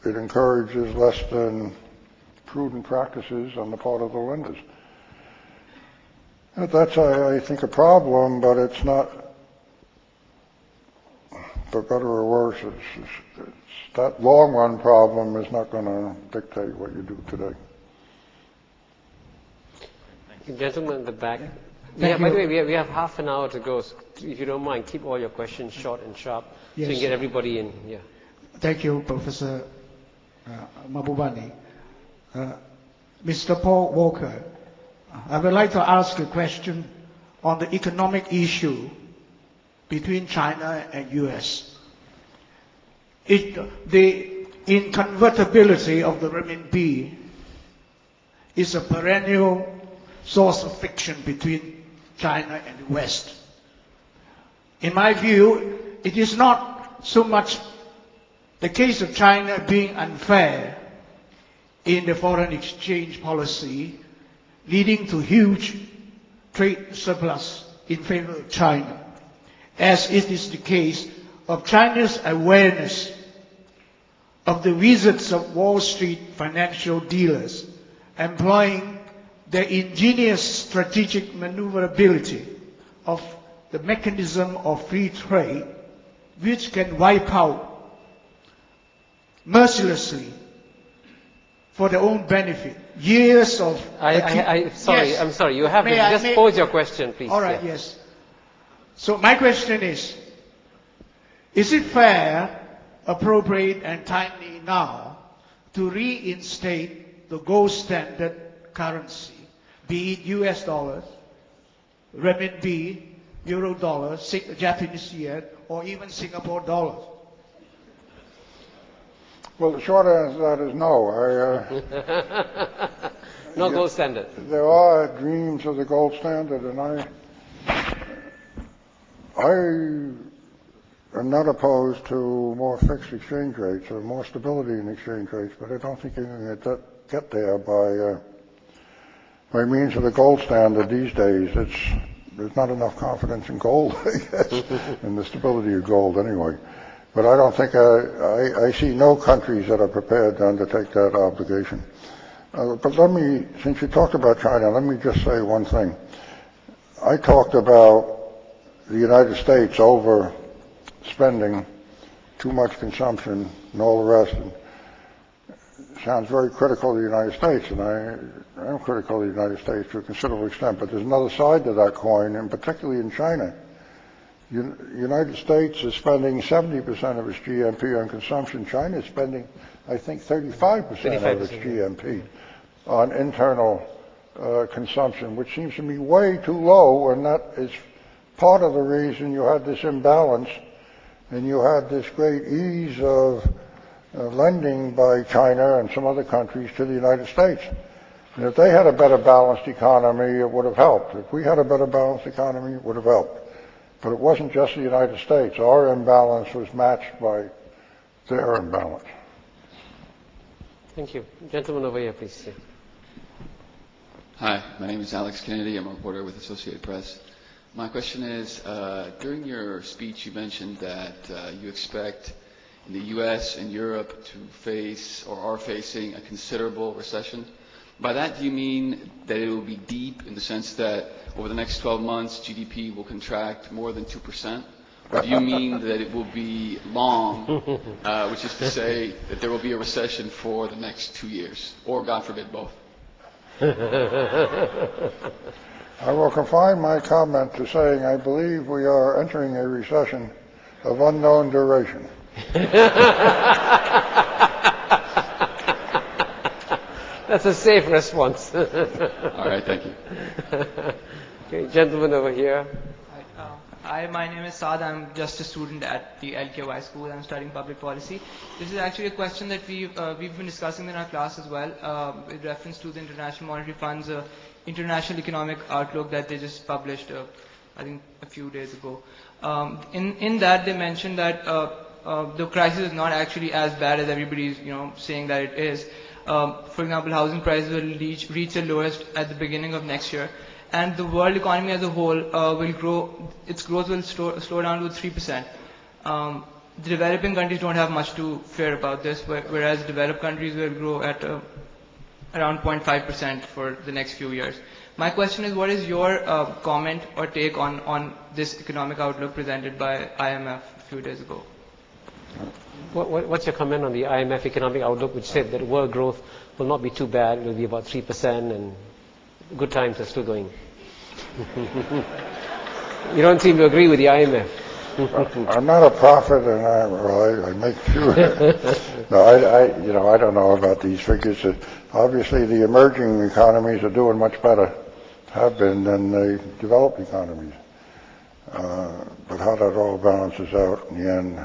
it encourages less than prudent practices on the part of the lenders. That's, I think, a problem, but it's not, for better or worse, it's that long-run problem is not going to dictate what you do today. Gentleman in the back. By the way, we have half an hour to go. So if you don't mind, keep all your questions short and sharp so you can get everybody in. Yeah. Thank you, Professor Mabubani. Mr. Paul Volcker, I would like to ask a question on the economic issue between China and U.S. The inconvertibility of the renminbi is a perennial source of friction between China and the West. In my view, it is not so much the case of China being unfair in the foreign exchange policy, leading to huge trade surplus in favor of China, as it is the case of China's awareness of the wizards of Wall Street financial dealers employing the ingenious strategic maneuverability of the mechanism of free trade, which can wipe out mercilessly for their own benefit years of... I'm sorry. You have to just pose your question, please. All right, yes. So my question is it fair, appropriate, and timely now to reinstate the gold standard currency, be it US dollars, renminbi, euro dollars, Japanese yen, or even Singapore dollars? Well, the short answer to that is no. No gold standard. There are dreams of the gold standard, and I am not opposed to more fixed exchange rates or more stability in exchange rates, but I don't think you can get there by means of the gold standard these days. There's not enough confidence in gold, I guess, in the stability of gold anyway. But I don't think I see no countries that are prepared to undertake that obligation. But since you talked about China, let me just say one thing. I talked about the United States overspending, too much consumption, and all the rest. And it sounds very critical of the United States, and I am critical of the United States to a considerable extent. But there's another side to that coin, and particularly in China. The United States is spending 70% of its GNP on consumption. China is spending, I think, 35% of its GNP on internal consumption, which seems to me way too low, and that is part of the reason you had this imbalance and you had this great ease of lending by China and some other countries to the United States. And if they had a better balanced economy, it would have helped. If we had a better balanced economy, it would have helped. But it wasn't just the United States. Our imbalance was matched by their imbalance. Thank you. Gentleman over here, please. Yeah. Hi, my name is Alex Kennedy. I'm a reporter with Associated Press. My question is, during your speech you mentioned that you expect in the U.S. and Europe to face or are facing a considerable recession. By that, do you mean that it will be deep in the sense that over the next 12 months GDP will contract more than 2%? Or do you mean that it will be long, which is to say that there will be a recession for the next 2 years, or God forbid, both? I will confine my comment to saying I believe we are entering a recession of unknown duration. That's a safe response. All right, thank you. Okay, gentleman over here. Hi, my name is Saad. I'm just a student at the LKY school. I'm studying public policy. This is actually a question that we've been discussing in our class as well, with reference to the International Monetary Fund's International Economic Outlook that they just published, I think, a few days ago. In that, they mentioned that the crisis is not actually as bad as everybody's, saying that it is. For example, housing prices will reach the lowest at the beginning of next year. And the world economy as a whole will grow, its growth will slow down to 3%. The developing countries don't have much to fear about this, whereas developed countries will grow at around 0.5% for the next few years. My question is, what is your comment or take on this economic outlook presented by IMF a few days ago? What's your comment on the IMF economic outlook, which said that world growth will not be too bad, it will be about 3%, and good times are still going? You don't seem to agree with the IMF. I'm not a prophet, and I make few. No, I don't know about these figures. Obviously, the emerging economies are doing much better, have been, than the developed economies. But how that all balances out in the end,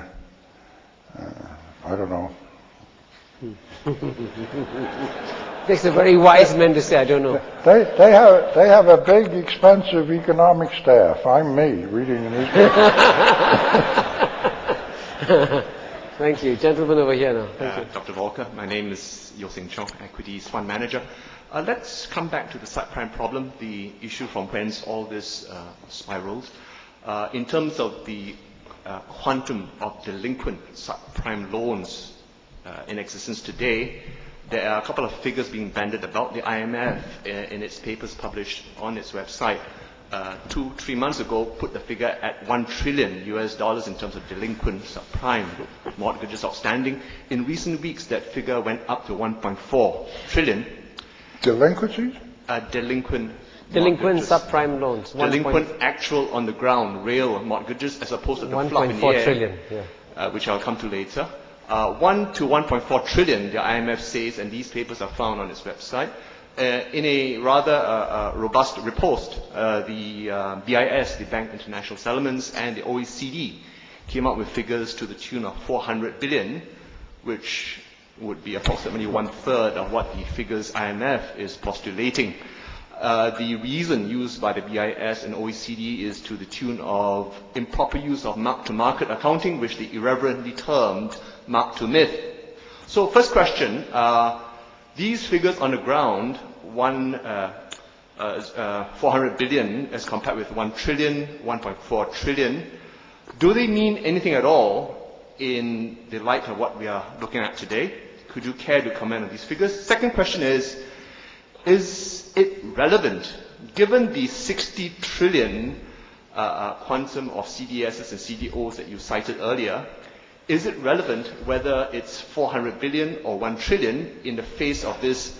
I don't know. Takes a very wise man to say, I don't know. They have a big, expensive economic staff. I'm me, reading the newspaper. Thank you. Gentleman over here now. Thank you. Dr. Volcker, my name is Yo Sing Chong, Equities Fund Manager. Let's come back to the subprime problem, the issue from whence all this spirals. In terms of the quantum of delinquent subprime loans in existence today, there are a couple of figures being bandied about. The IMF, in its papers published on its website 2-3 months ago, put the figure at $1 trillion in terms of delinquent subprime mortgages outstanding. In recent weeks, that figure went up to 1.4 trillion. Delinquencies? Delinquent mortgages. subprime loans. Delinquent actual on the ground, real mortgages, as opposed to the fluff in the air, 1.4 trillion, which I'll come to later. 1 to 1.4 trillion, the IMF says, and these papers are found on its website. In a rather robust report, the BIS, the Bank International Settlements, and the OECD came up with figures to the tune of 400 billion, which would be approximately 1/3 of what the figures IMF is postulating. The reason used by the BIS and OECD is to the tune of improper use of mark-to-market accounting, which they irreverently termed mark-to-myth. So first question, these figures on the ground, 400 billion as compared with 1 trillion, 1.4 trillion, do they mean anything at all in the light of what we are looking at today? Could you care to comment on these figures? Second question is it relevant, given the 60 trillion quantum of CDSs and CDOs that you cited earlier, is it relevant whether it's 400 billion or 1 trillion in the face of this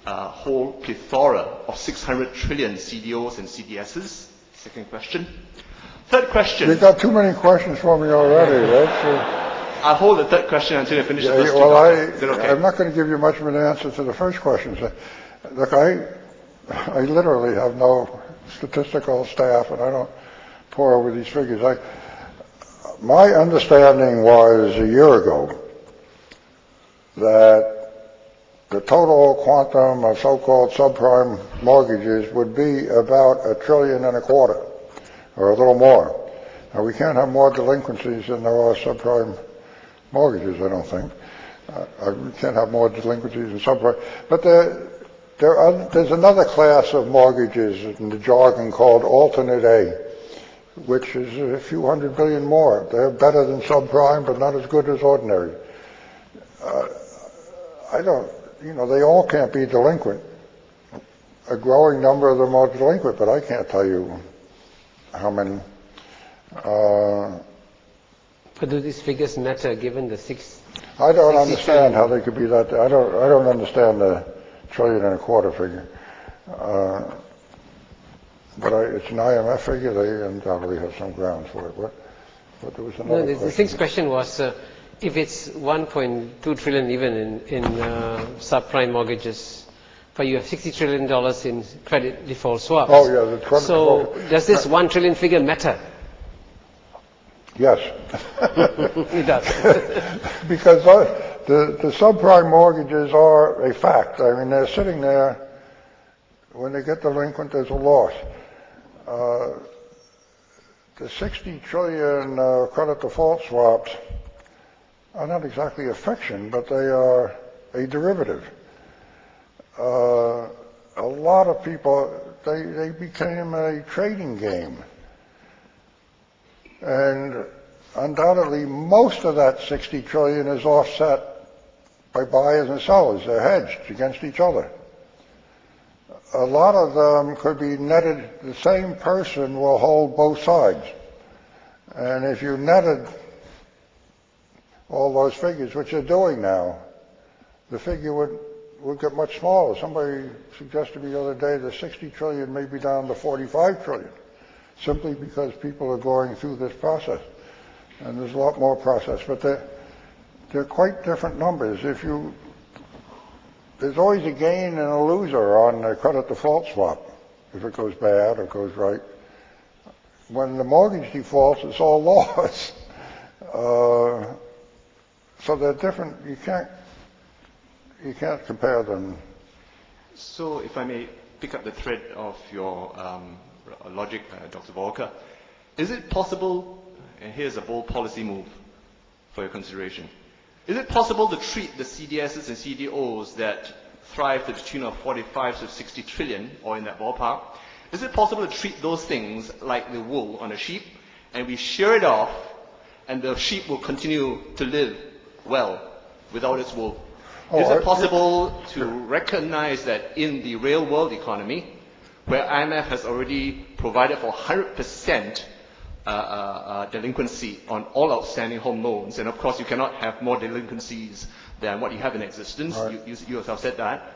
whole plethora of 600 trillion CDOs and CDSs? Second question. Third question. You've got too many questions for me already. I'll hold the third question until I finish the first two. Is that okay? I'm not going to give you much of an answer to the first question. Look, I literally have no statistical staff, and I don't pore over these figures. My understanding was a year ago that the total quantum of so-called subprime mortgages would be about $1.25 trillion, or a little more. Now, we can't have more delinquencies than there are subprime mortgages, I don't think. We can't have more delinquencies than subprime. But there's another class of mortgages in the jargon called alternate A, which is a few $100 billion more. They're better than subprime, but not as good as ordinary. They all can't be delinquent. A growing number of them are delinquent, but I can't tell you how many. But do these figures matter given the six? I don't understand how they could be that. I don't understand the $1.25 trillion figure. But it's an IMF figure. They undoubtedly have some grounds for it. What there was another question. The sixth question was if it's 1.2 trillion even in subprime mortgages, but you have $60 trillion in credit default swaps. Oh, yeah, the credit so default. does this $1 trillion figure matter? Yes. It does. Because the subprime mortgages are a fact. I mean, they're sitting there. When they get delinquent, there's a loss. The 60 trillion credit default swaps are not exactly a fiction, but they are a derivative. A lot of people, they became a trading game. And undoubtedly, most of that 60 trillion is offset by buyers and sellers. They're hedged against each other. A lot of them could be netted. The same person will hold both sides. And if you netted all those figures, which you're doing now, the figure would get much smaller. Somebody suggested the other day that 60 trillion may be down to 45 trillion, simply because people are going through this process. And there's a lot more process, but they're quite different numbers. There's always a gain and a loser on the credit default swap, if it goes bad or goes right. When the mortgage defaults, it's all loss. So they're different. You can't compare them. So if I may pick up the thread of your logic, Dr. Volcker, is it possible, and here's a bold policy move for your consideration, is it possible to treat the CDSs and CDOs that thrive to the tune of 45 to 60 trillion, or in that ballpark, is it possible to treat those things like the wool on a sheep, and we shear it off, and the sheep will continue to live well without its wool? Is it possible to recognize that in the real world economy, where IMF has already provided for 100% delinquency on all outstanding home loans, and of course you cannot have more delinquencies than what you have in existence, right. You yourself said that,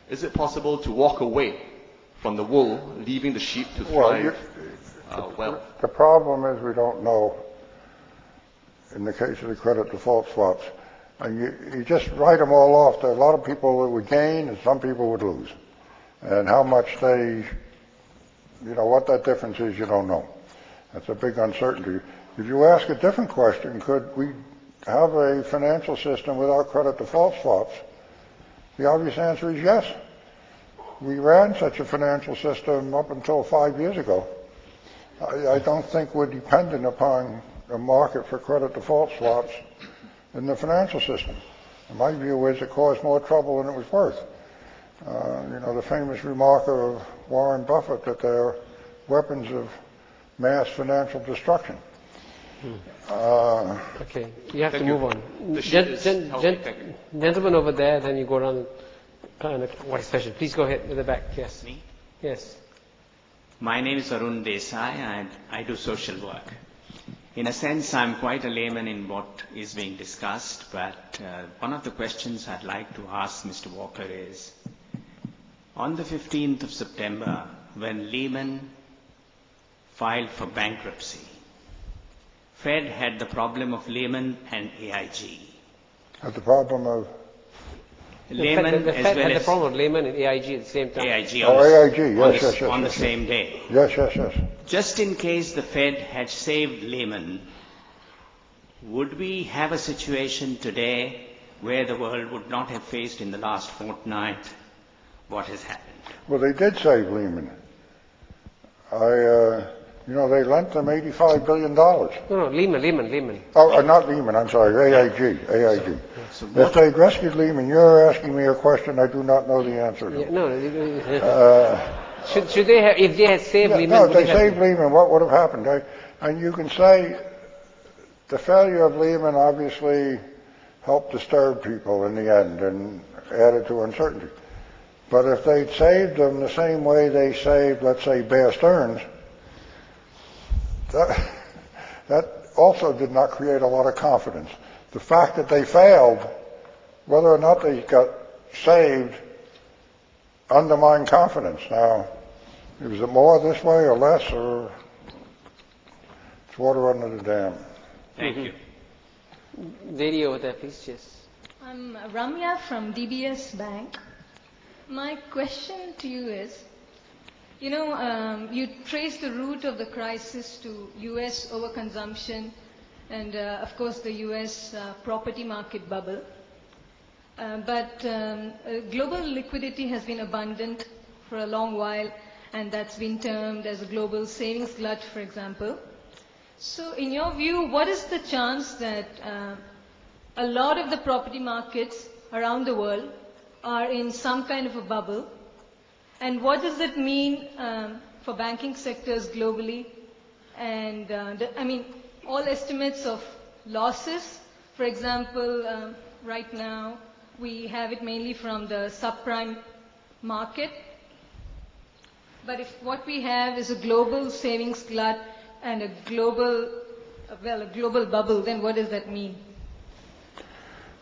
is it possible to walk away from the wool, leaving the sheep to thrive well? The problem is we don't know in the case of the credit default swaps. And you just write them all off. There are a lot of people that would gain and some people would lose. And how much what that difference is, you don't know. That's a big uncertainty. If you ask a different question, could we have a financial system without credit default swaps? The obvious answer is yes. We ran such a financial system up until 5 years ago. I don't think we're dependent upon a market for credit default swaps in the financial system. And my view is it caused more trouble than it was worth. The famous remark of Warren Buffett that they're weapons of mass financial destruction. Okay, you have to move on. Gentleman over there, then you go around vice president. Please go ahead to the back. Yes. Me? Yes. My name is Arun Desai and I do social work. In a sense, I'm quite a layman in what is being discussed, but one of the questions I'd like to ask Mr. Volcker is, on the 15th of September, when Lehman filed for bankruptcy, Fed had the problem of Lehman and AIG. Had the problem of? Lehman the Fed had the problem of Lehman and AIG at the same time. AIG on the same day. Yes. Just in case the Fed had saved Lehman, would we have a situation today where the world would not have faced in the last fortnight what has happened? Well, they did save Lehman. They lent them $85 billion. No, Lehman. Oh, not Lehman, I'm sorry, AIG. So if they'd rescued Lehman, you're asking me a question I do not know the answer to. Should they have, if they had saved Lehman? No, if they saved Lehman, what would have happened? And you can say the failure of Lehman obviously helped disturb people in the end and added to uncertainty. But if they'd saved them the same way they saved, let's say, Bear Stearns, that also did not create a lot of confidence. The fact that they failed, whether or not they got saved, undermined confidence. Now, is it more this way or less, or it's water under the dam? Thank you. Lady over there, please. Yes. I'm Ramya from DBS Bank. My question to you is, you trace the root of the crisis to U.S. overconsumption and, of course, the U.S. Property market bubble. But global liquidity has been abundant for a long while, and that's been termed as a global savings glut, for example. So in your view, what is the chance that a lot of the property markets around the world are in some kind of a bubble? And what does it mean for banking sectors globally? And all estimates of losses, for example, right now we have it mainly from the subprime market. But if what we have is a global savings glut and a global bubble, then what does that mean?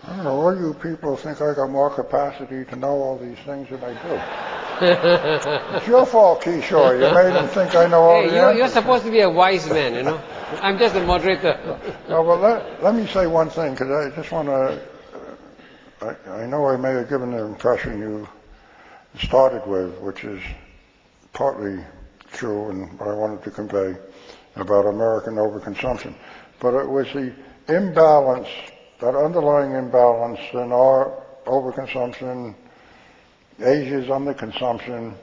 I don't know, all you people think I got more capacity to know all these things than I do. It's your fault, Kishore. You made them think I know all the answers. You're supposed to be a wise man, you know. I'm just a moderator. No, but let me say one thing, because I just want to... I know I may have given the impression you started with, which is partly true and what I wanted to convey about American overconsumption. But it was the imbalance, that underlying imbalance in our overconsumption, Asia's underconsumption,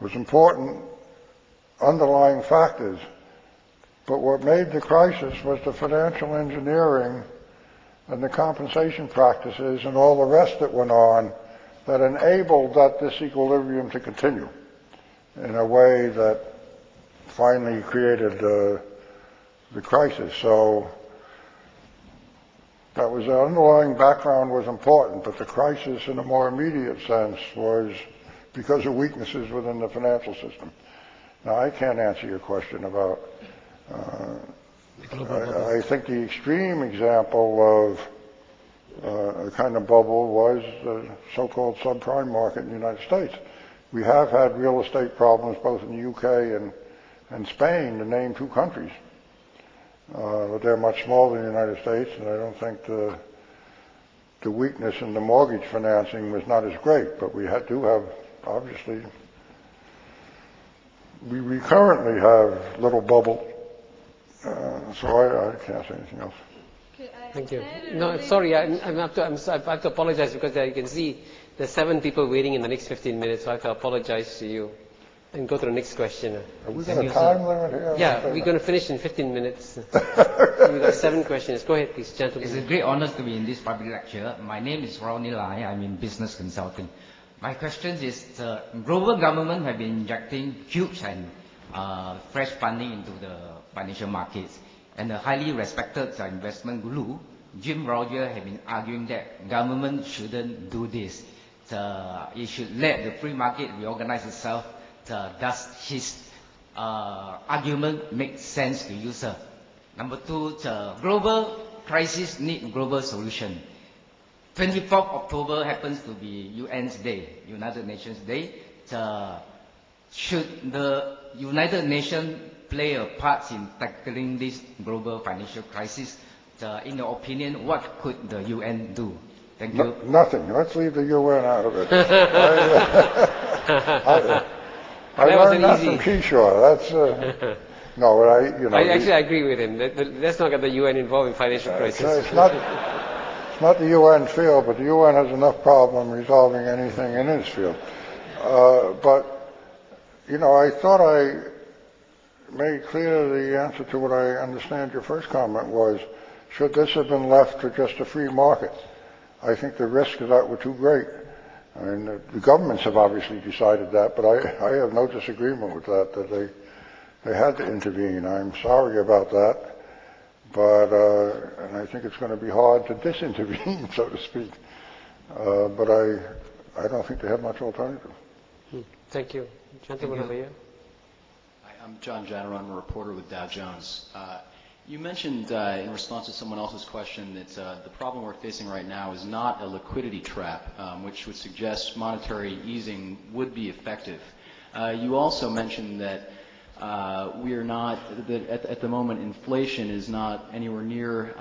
was important underlying factors. But what made the crisis was the financial engineering and the compensation practices and all the rest that went on that enabled that disequilibrium to continue in a way that finally created the crisis. So that was the underlying background was important, but the crisis in a more immediate sense was because of weaknesses within the financial system. Now, I can't answer your question about I think the extreme example of a kind of bubble was the so-called subprime market in the United States. We have had real estate problems both in the UK and Spain, to name two countries. But they're much smaller than the United States, and I don't think the weakness in the mortgage financing was not as great. But we do have, obviously, we currently have little bubble. So I can't say anything else. Thank you. No, sorry, I have to apologize because you can see there's 7 people waiting in the next 15 minutes, so I have to apologize to you and go to the next question. Are we got a time limit here? Yeah, we're going to finish in 15 minutes. We've got 7 questions. Go ahead, please, gentlemen. It's a great honor to be in this public lecture. My name is Ronnie Lai. I'm in business consulting. My question is, the global government have been injecting huge and fresh funding into the financial markets. And the highly respected investment guru, Jim Rogers, have been arguing that government shouldn't do this. It should let the free market reorganize itself. Does his argument make sense to you, sir? Number 2, the global crisis need global solution. 24th October happens to be UN's Day, United Nations Day. Should the United Nations play a part in tackling this global financial crisis? In your opinion, what could the UN do? Thank you. Nothing. Let's leave the UN out of it. I learned that from Kishore. That's no, I agree with him. Let's not get the UN involved in financial crisis. It's not the UN field, but the UN has enough problem resolving anything in its field. But I thought I made clear the answer to what I understand your first comment was, should this have been left to just a free market? I think the risks of that were too great. I mean, the governments have obviously decided that, but I have no disagreement with that they had to intervene. I'm sorry about that, but and I think it's going to be hard to disintervene, so to speak. But I don't think they have much alternative. Thank you. Gentleman over here. I'm John Janner. I'm a reporter with Dow Jones. You mentioned in response to someone else's question that the problem we're facing right now is not a liquidity trap, which would suggest monetary easing would be effective. You also mentioned that we are not, at the moment, inflation is not anywhere near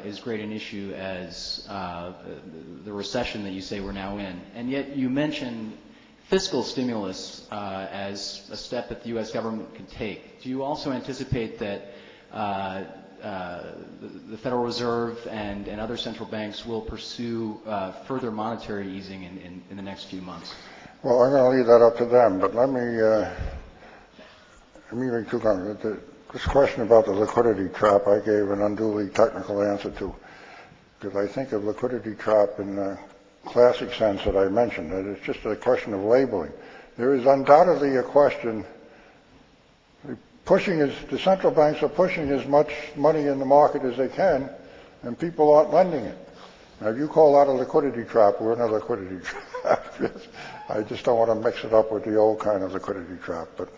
as great an issue as the recession that you say we're now in. And yet you mentioned fiscal stimulus as a step that the U.S. government could take. Do you also anticipate that the Federal Reserve and other central banks will pursue further monetary easing in the next few months? Well, I'm going to leave that up to them, but let me make two comments. This question about the liquidity trap, I gave an unduly technical answer to, because I think of liquidity trap in the classic sense that I mentioned, that it's just a question of labeling. There is undoubtedly a question. The central banks are pushing as much money in the market as they can, and people aren't lending it. Now, if you call that a liquidity trap, we're in a liquidity trap. I just don't want to mix it up with the old kind of liquidity trap, but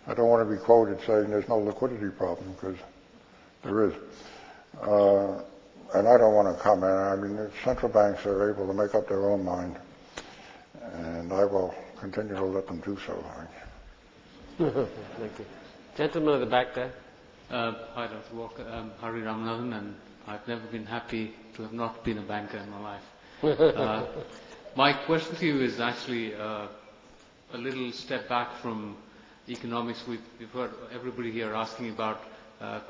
I don't want to be quoted saying there's no liquidity problem, because there is. And I don't want to comment. I mean, the central banks are able to make up their own mind, and I will continue to let them do so. Thank you. Gentleman at the back there. Hi, Dr. Walker. I'm Hari Ramanathan, and I've never been happy to have not been a banker in my life. My question to you is actually a little step back from economics. We've heard everybody here asking about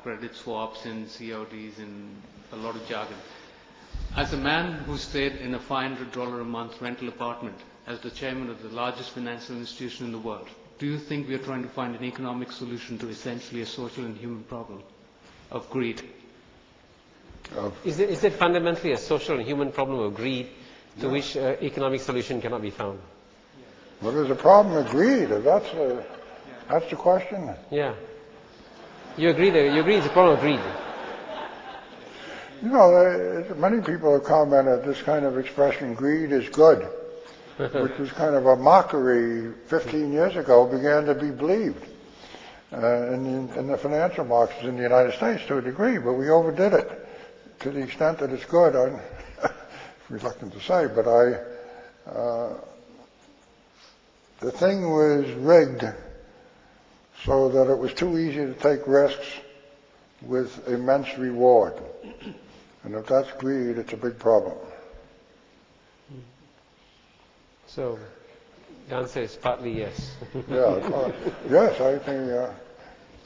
credit swaps and CODs and a lot of jargon. As a man who stayed in a $500 a month rental apartment as the chairman of the largest financial institution in the world, do you think we are trying to find an economic solution to essentially a social and human problem of greed? Is it fundamentally a social and human problem of greed to which economic solution cannot be found? Well, there's a problem with greed. That's the question. Yeah. You agree it's a problem of greed? You know, many people have commented this kind of expression, greed is good, which was kind of a mockery 15 years ago, began to be believed in the financial markets in the United States to a degree, but we overdid it to the extent that it's good. I'm reluctant to say, but the thing was rigged so that it was too easy to take risks with immense reward. And if that's greed, it's a big problem. So, the answer is partly yes. Yeah, yes, I think,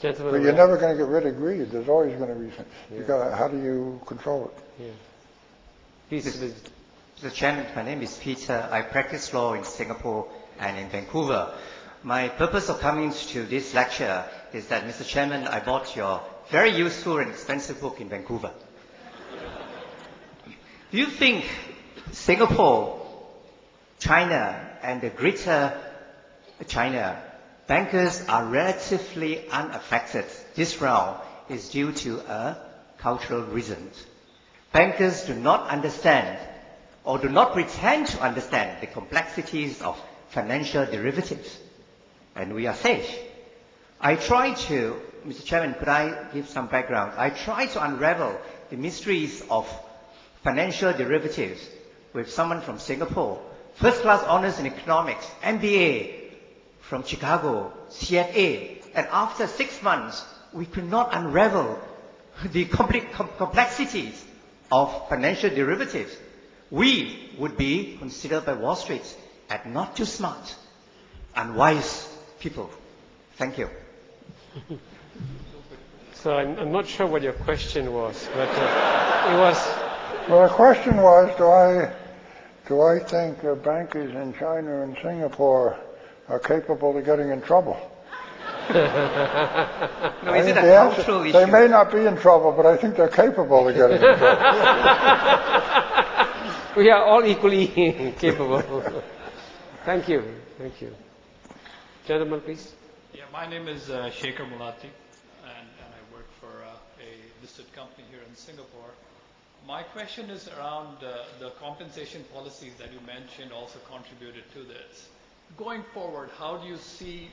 Gentlemen, but you're never going to get rid of greed. There's always going to be, how do you control it? Yeah. Please, Mr. Chairman, my name is Peter. I practice law in Singapore and in Vancouver. My purpose of coming to this lecture is that, Mr. Chairman, I bought your very useful and expensive book in Vancouver. Do you think Singapore, China, and the greater China bankers are relatively unaffected this round is due to a cultural reason? Bankers do not understand or do not pretend to understand the complexities of financial derivatives. And we are safe. I try to, Mr. Chairman, could I give some background? I try to unravel the mysteries of financial derivatives with someone from Singapore, first-class honors in economics, MBA from Chicago, CFA, and after 6 months, we could not unravel the complexities of financial derivatives. We would be considered by Wall Street as not too smart, unwise people. Thank you. So I'm not sure what your question was, but it was... Well, the question was, do I think bankers in China and Singapore are capable of getting in trouble? No, is it a cultural issue? They may not be in trouble, but I think they're capable of getting in trouble. We are all equally capable. Thank you. Thank you. Gentlemen, please. Yeah, my name is Shekhar Mulati, and I work for a listed company here in Singapore. My question is around the compensation policies that you mentioned also contributed to this. Going forward, how do you see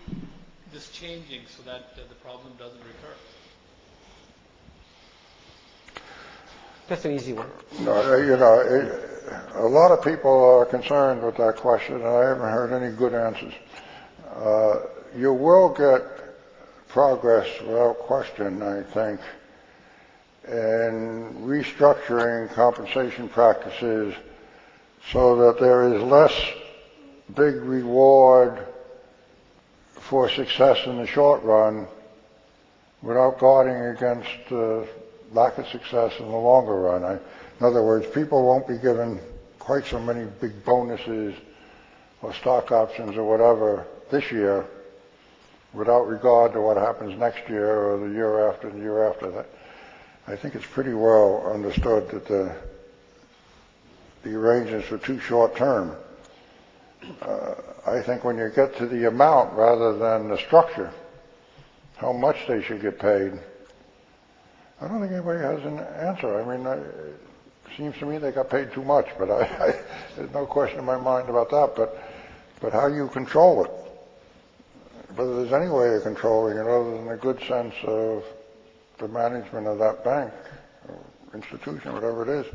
this changing so that the problem doesn't recur? That's an easy one. No, you know, a lot of people are concerned with that question, and I haven't heard any good answers. You will get progress without question, I think, in restructuring compensation practices so that there is less big reward for success in the short run without guarding against lack of success in the longer run. In other words, people won't be given quite so many big bonuses or stock options or whatever this year without regard to what happens next year or the year after and the year after that. I think it's pretty well understood that the arrangements were too short term. I think when you get to the amount rather than the structure, how much they should get paid, I don't think anybody has an answer. I mean, it seems to me they got paid too much, but there's no question in my mind about that. But how you control it, whether there's any way of controlling it other than a good sense of the management of that bank, or institution, whatever it is.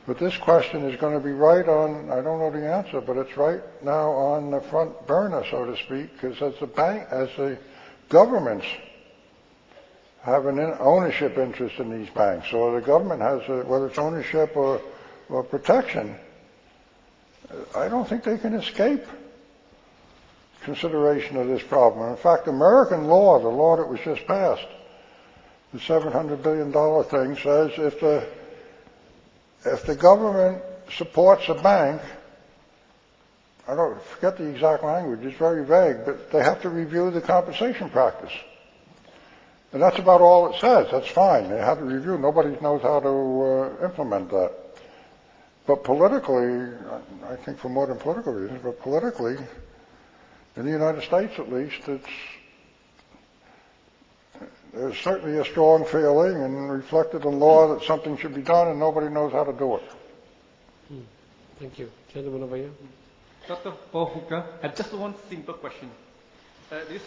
But this question is going to be right on, I don't know the answer, but it's right now on the front burner, so to speak, because as the governments have an ownership interest in these banks, so the government has, whether it's ownership or protection, I don't think they can escape consideration of this problem. In fact, American law, the law that was just passed, the $700 billion thing says if the government supports a bank, I don't forget the exact language, it's very vague, but they have to review the compensation practice. And that's about all it says. That's fine. They have to review. Nobody knows how to implement that. But politically, I think for more than political reasons, but politically, in the United States at least, there's certainly a strong feeling and reflected in law that something should be done and nobody knows how to do it. Thank you. Gentleman over here. Dr. Paul Hooker, I just one simple question.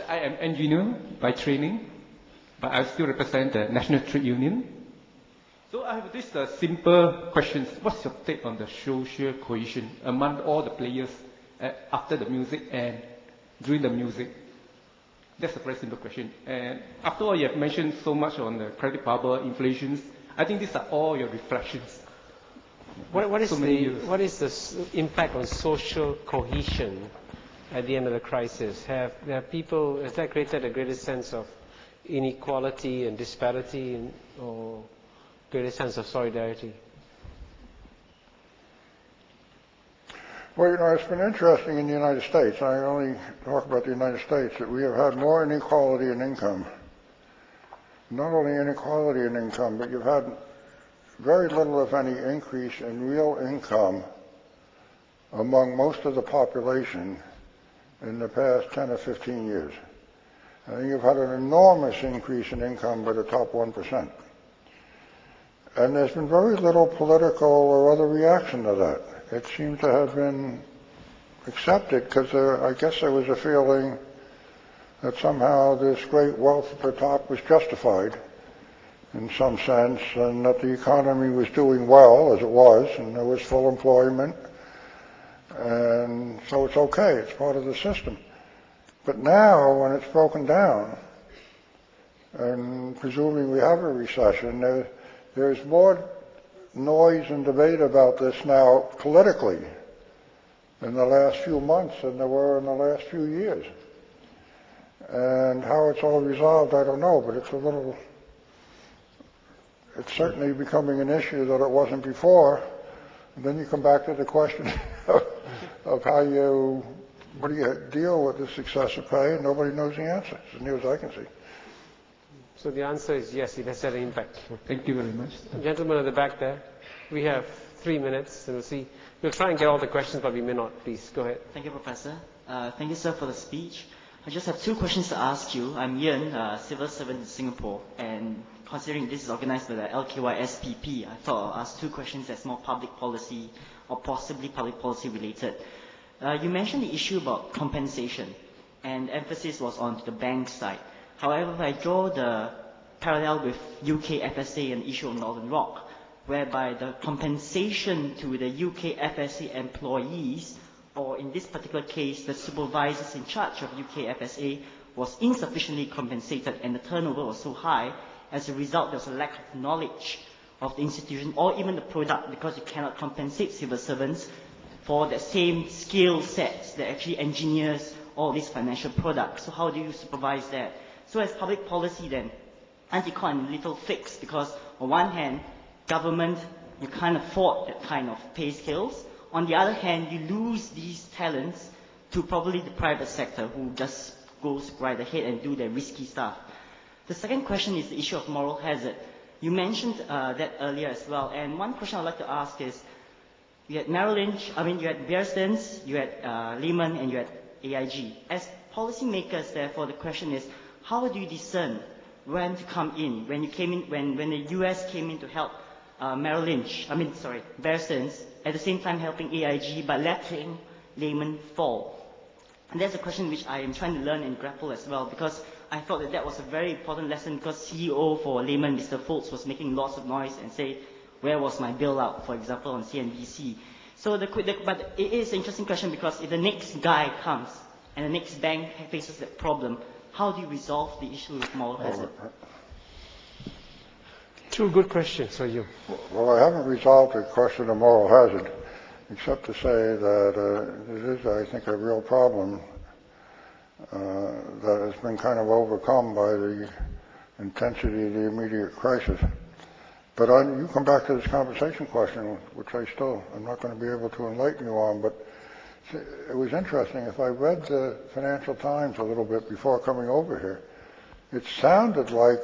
I am engineer by training, but I still represent the National Trade Union. So I have this simple question. What's your take on the social cohesion among all the players after the music and during the music? That's a very simple question. And after all, you have mentioned so much on the credit bubble, inflations. I think these are all your reflections. What is the impact on social cohesion at the end of the crisis? Has that created a greater sense of inequality and disparity or greater sense of solidarity? Well, it's been interesting in the United States. I only talk about the United States, that we have had more inequality in income. Not only inequality in income, but you've had very little, if any, increase in real income among most of the population in the past 10 or 15 years. I think you've had an enormous increase in income by the top 1%. And there's been very little political or other reaction to that. It seemed to have been accepted because I guess there was a feeling that somehow this great wealth at the top was justified in some sense, and that the economy was doing well, as it was, and there was full employment, and so it's okay, it's part of the system. But now, when it's broken down, and presuming we have a recession, there's more noise and debate about this now politically in the last few months than there were in the last few years. And how it's all resolved, I don't know, but it's certainly becoming an issue that it wasn't before. And then you come back to the question of what do you deal with this excessive pay, and nobody knows the answer, as near as I can see. So the answer is yes, it has had an impact. Thank you very much. Gentleman at the back there, we have 3 minutes, and we'll try and get all the questions, but we may not. Please, go ahead. Thank you, Professor. Thank you, sir, for the speech. I just have 2 questions to ask you. I'm Ian, civil servant in Singapore, and considering this is organized by the LKY SPP, I thought I'll ask 2 questions that's more public policy or possibly public policy related. You mentioned the issue about compensation, and emphasis was on the bank side. However, if I draw the parallel with UK FSA and the issue of Northern Rock, whereby the compensation to the UK FSA employees, or in this particular case, the supervisors in charge of UK FSA, was insufficiently compensated and the turnover was so high. As a result, there was a lack of knowledge of the institution or even the product, because you cannot compensate civil servants for the same skill sets that actually engineers all these financial products. So how do you supervise that? So as public policy then, anti-con little fix, because on one hand, government, you can't afford that kind of pay scales. On the other hand, you lose these talents to probably the private sector, who just goes right ahead and do their risky stuff. The second question is the issue of moral hazard. You mentioned that earlier as well, and one question I'd like to ask is, you had Merrill Lynch, you had Bear Stearns, you had Lehman, and you had AIG. As policymakers, therefore, the question is, how do you discern when to come in? When you came in, when the US came in to help Bear Stearns, at the same time helping AIG, but letting Lehman fall. And that's a question which I am trying to learn and grapple as well, because I thought that that was a very important lesson, because CEO for Lehman, Mr. Foltz, was making lots of noise and say, where was my bailout, for example, on CNBC. So but it is an interesting question, because if the next guy comes and the next bank faces that problem, how do you resolve the issue of moral hazard? Two good questions for you. Well, I haven't resolved the question of moral hazard, except to say that it is, I think, a real problem that has been kind of overcome by the intensity of the immediate crisis. But you come back to this compensation question, which I'm not going to be able to enlighten you on, but it was interesting. If I read the Financial Times a little bit before coming over here, it sounded like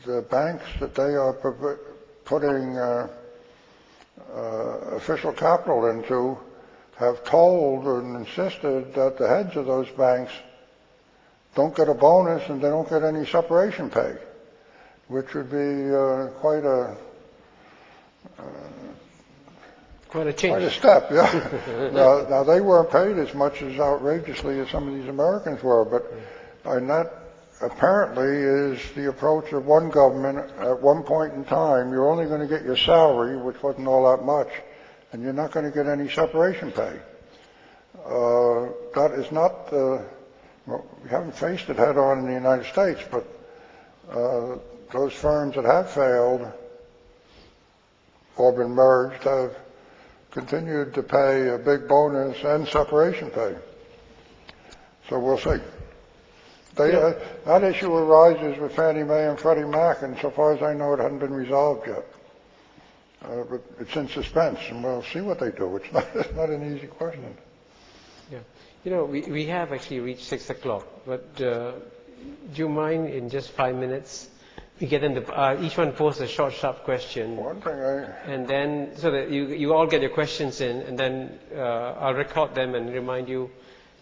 the banks that they are putting official capital into have told and insisted that the heads of those banks don't get a bonus and they don't get any separation pay, which would be quite a change. Quite a step, yeah. now they weren't paid as much as outrageously as some of these Americans were, but and that apparently is the approach of one government at one point in time. You're only going to get your salary, which wasn't all that much, and you're not going to get any separation pay. That is not, well, we haven't faced it head on in the United States, but those firms that have failed or been merged have continued to pay a big bonus and separation pay. So we'll see. That issue arises with Fannie Mae and Freddie Mac, and so far as I know, it hasn't been resolved yet. But it's in suspense, and we'll see what they do. It's not an easy question. Yeah. We have actually reached 6 o'clock, but do you mind in just 5 minutes? We get them each one posts a short, sharp question. One thing and then, so that you all get your questions in, and then I'll record them and remind you.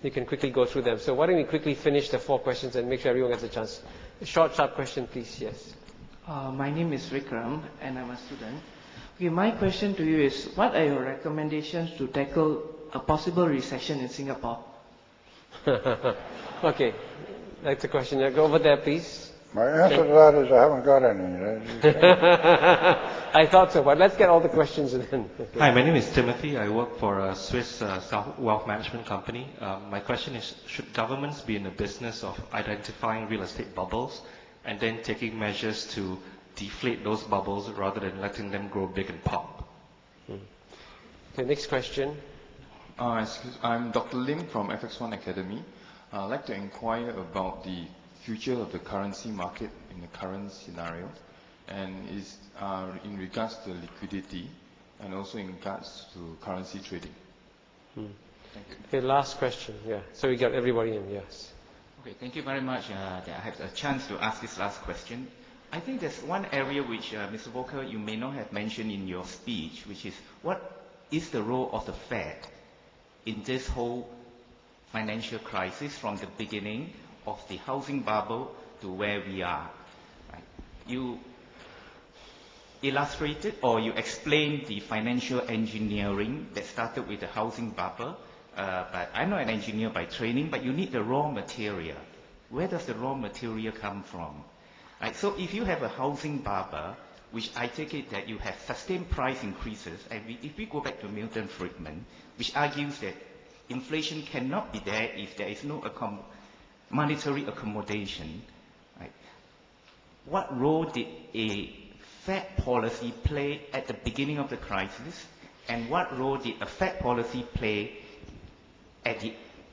You can quickly go through them. So why don't we quickly finish the 4 questions and make sure everyone gets a chance. A short, sharp question, please. Yes. My name is Vikram, and I'm a student. Okay, my question to you is, what are your recommendations to tackle a possible recession in Singapore? Okay, that's a question. Go over there, please. My answer to that is I haven't got any. I thought so, but let's get all the questions in. Hi, my name is Timothy. I work for a Swiss wealth management company. My question is, should governments be in the business of identifying real estate bubbles and then taking measures to deflate those bubbles rather than letting them grow big and pop? Okay, next question. I'm Dr. Lim from FX1 Academy. I'd like to inquire about the future of the currency market in the current scenario, and is in regards to liquidity and also in regards to currency trading. Thank you. Okay, last question. Yeah. So we got everybody in. Yes. Okay. Thank you very much that I have a chance to ask this last question. I think there's one area which, Mr. Volcker, you may not have mentioned in your speech, which is what is the role of the Fed in this whole financial crisis from the beginning of the housing bubble to where we are. Right? You illustrated or you explained the financial engineering that started with the housing bubble, but I'm not an engineer by training, but you need the raw material. Where does the raw material come from? Right? So if you have a housing bubble, which I take it that you have sustained price increases, and if we go back to Milton Friedman, which argues that inflation cannot be there if there is no monetary accommodation, right? What role did a Fed policy play at the beginning of the crisis, and what role did a Fed policy play at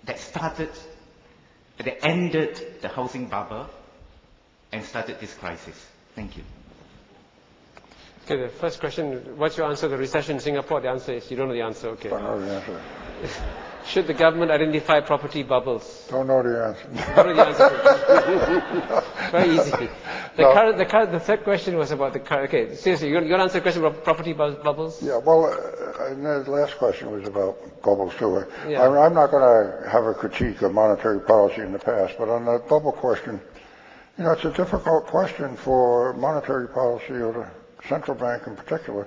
that ended the housing bubble and started this crisis? Thank you. Okay, the first question, what's your answer to the recession in Singapore? The answer is you don't know the answer. Okay. Don't know the answer. Should the government identify property bubbles? Don't know the answer. Don't know the answer. Very easy. The third question was about the current. Okay, seriously, you want to answer the question about property bubbles? Yeah, well, and the last question was about bubbles too. Yeah. I'm not going to have a critique of monetary policy in the past, but on the bubble question, it's a difficult question for monetary policy or the central bank in particular,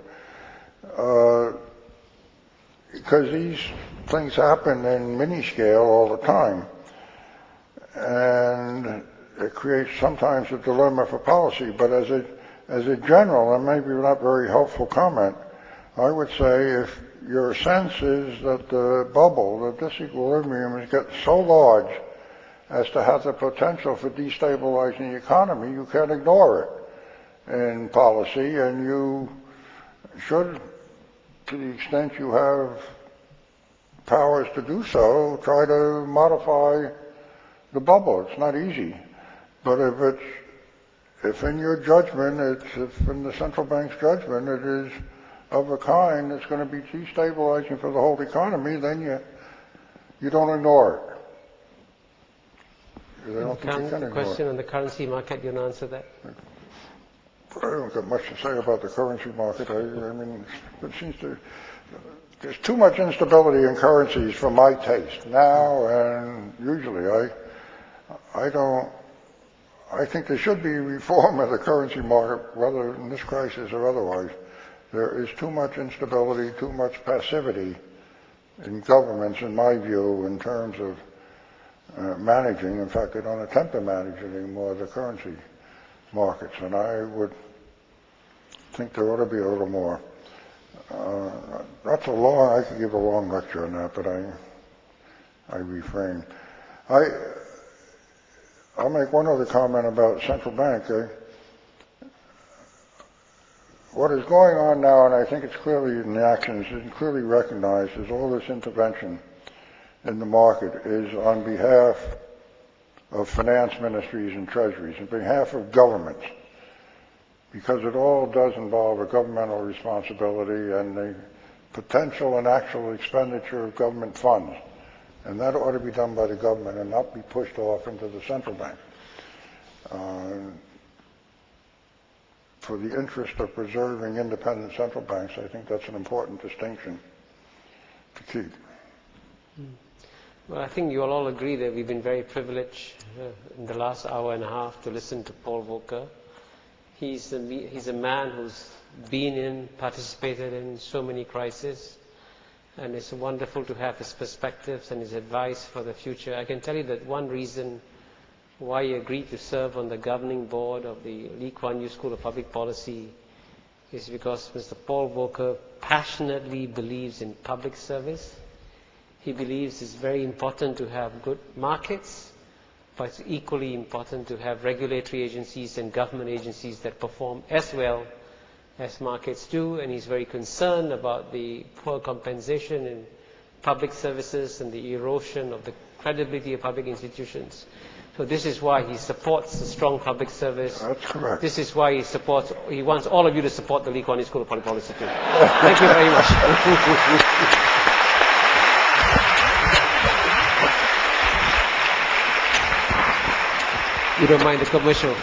because these things happen in mini scale all the time, and it creates sometimes a dilemma for policy. But as a general, and maybe not very helpful comment, I would say if your sense is that the bubble, the disequilibrium is getting so large as to have the potential for destabilizing the economy, you can't ignore it in policy, and you should, to the extent you have powers to do so, try to modify the bubble. It's not easy. But if in your judgment, if in the central bank's judgment it is of a kind that's going to be destabilizing for the whole economy, then you don't ignore it. I don't think you can The question on the currency market, you want to answer that? I don't got much to say about the currency market. I mean, it seems there's too much instability in currencies for my taste now, and usually I think there should be reform of the currency market, whether in this crisis or otherwise. There is too much instability, too much passivity in governments, in my view, in terms of managing. In fact, they don't attempt to manage anymore the currency markets, and I would think there ought to be a little more. That's I could give a long lecture on that, but I refrain. I'll make one other comment about central bank. What is going on now, and I think it's clearly in the actions, it's clearly recognized, is all this intervention in the market is on behalf of finance ministries and treasuries, on behalf of governments, because it all does involve a governmental responsibility and the potential and actual expenditure of government funds. And that ought to be done by the government and not be pushed off into the central bank. For the interest of preserving independent central banks, I think that's an important distinction to keep. Well, I think you all agree that we've been very privileged in the last hour and a half to listen to Paul Volcker. He's a man who's participated in so many crises, and it's wonderful to have his perspectives and his advice for the future. I can tell you that one reason why he agreed to serve on the governing board of the Lee Kuan Yew School of Public Policy is because Mr. Paul Volcker passionately believes in public service. He believes it's very important to have good markets, but it's equally important to have regulatory agencies and government agencies that perform as well as markets do, and he's very concerned about the poor compensation in public services and the erosion of the credibility of public institutions. So this is why he supports a strong public service. That's correct. This is why he wants all of you to support the Lee Kuan Yew School of Public Policy too. Thank you very much. You don't mind the commercial?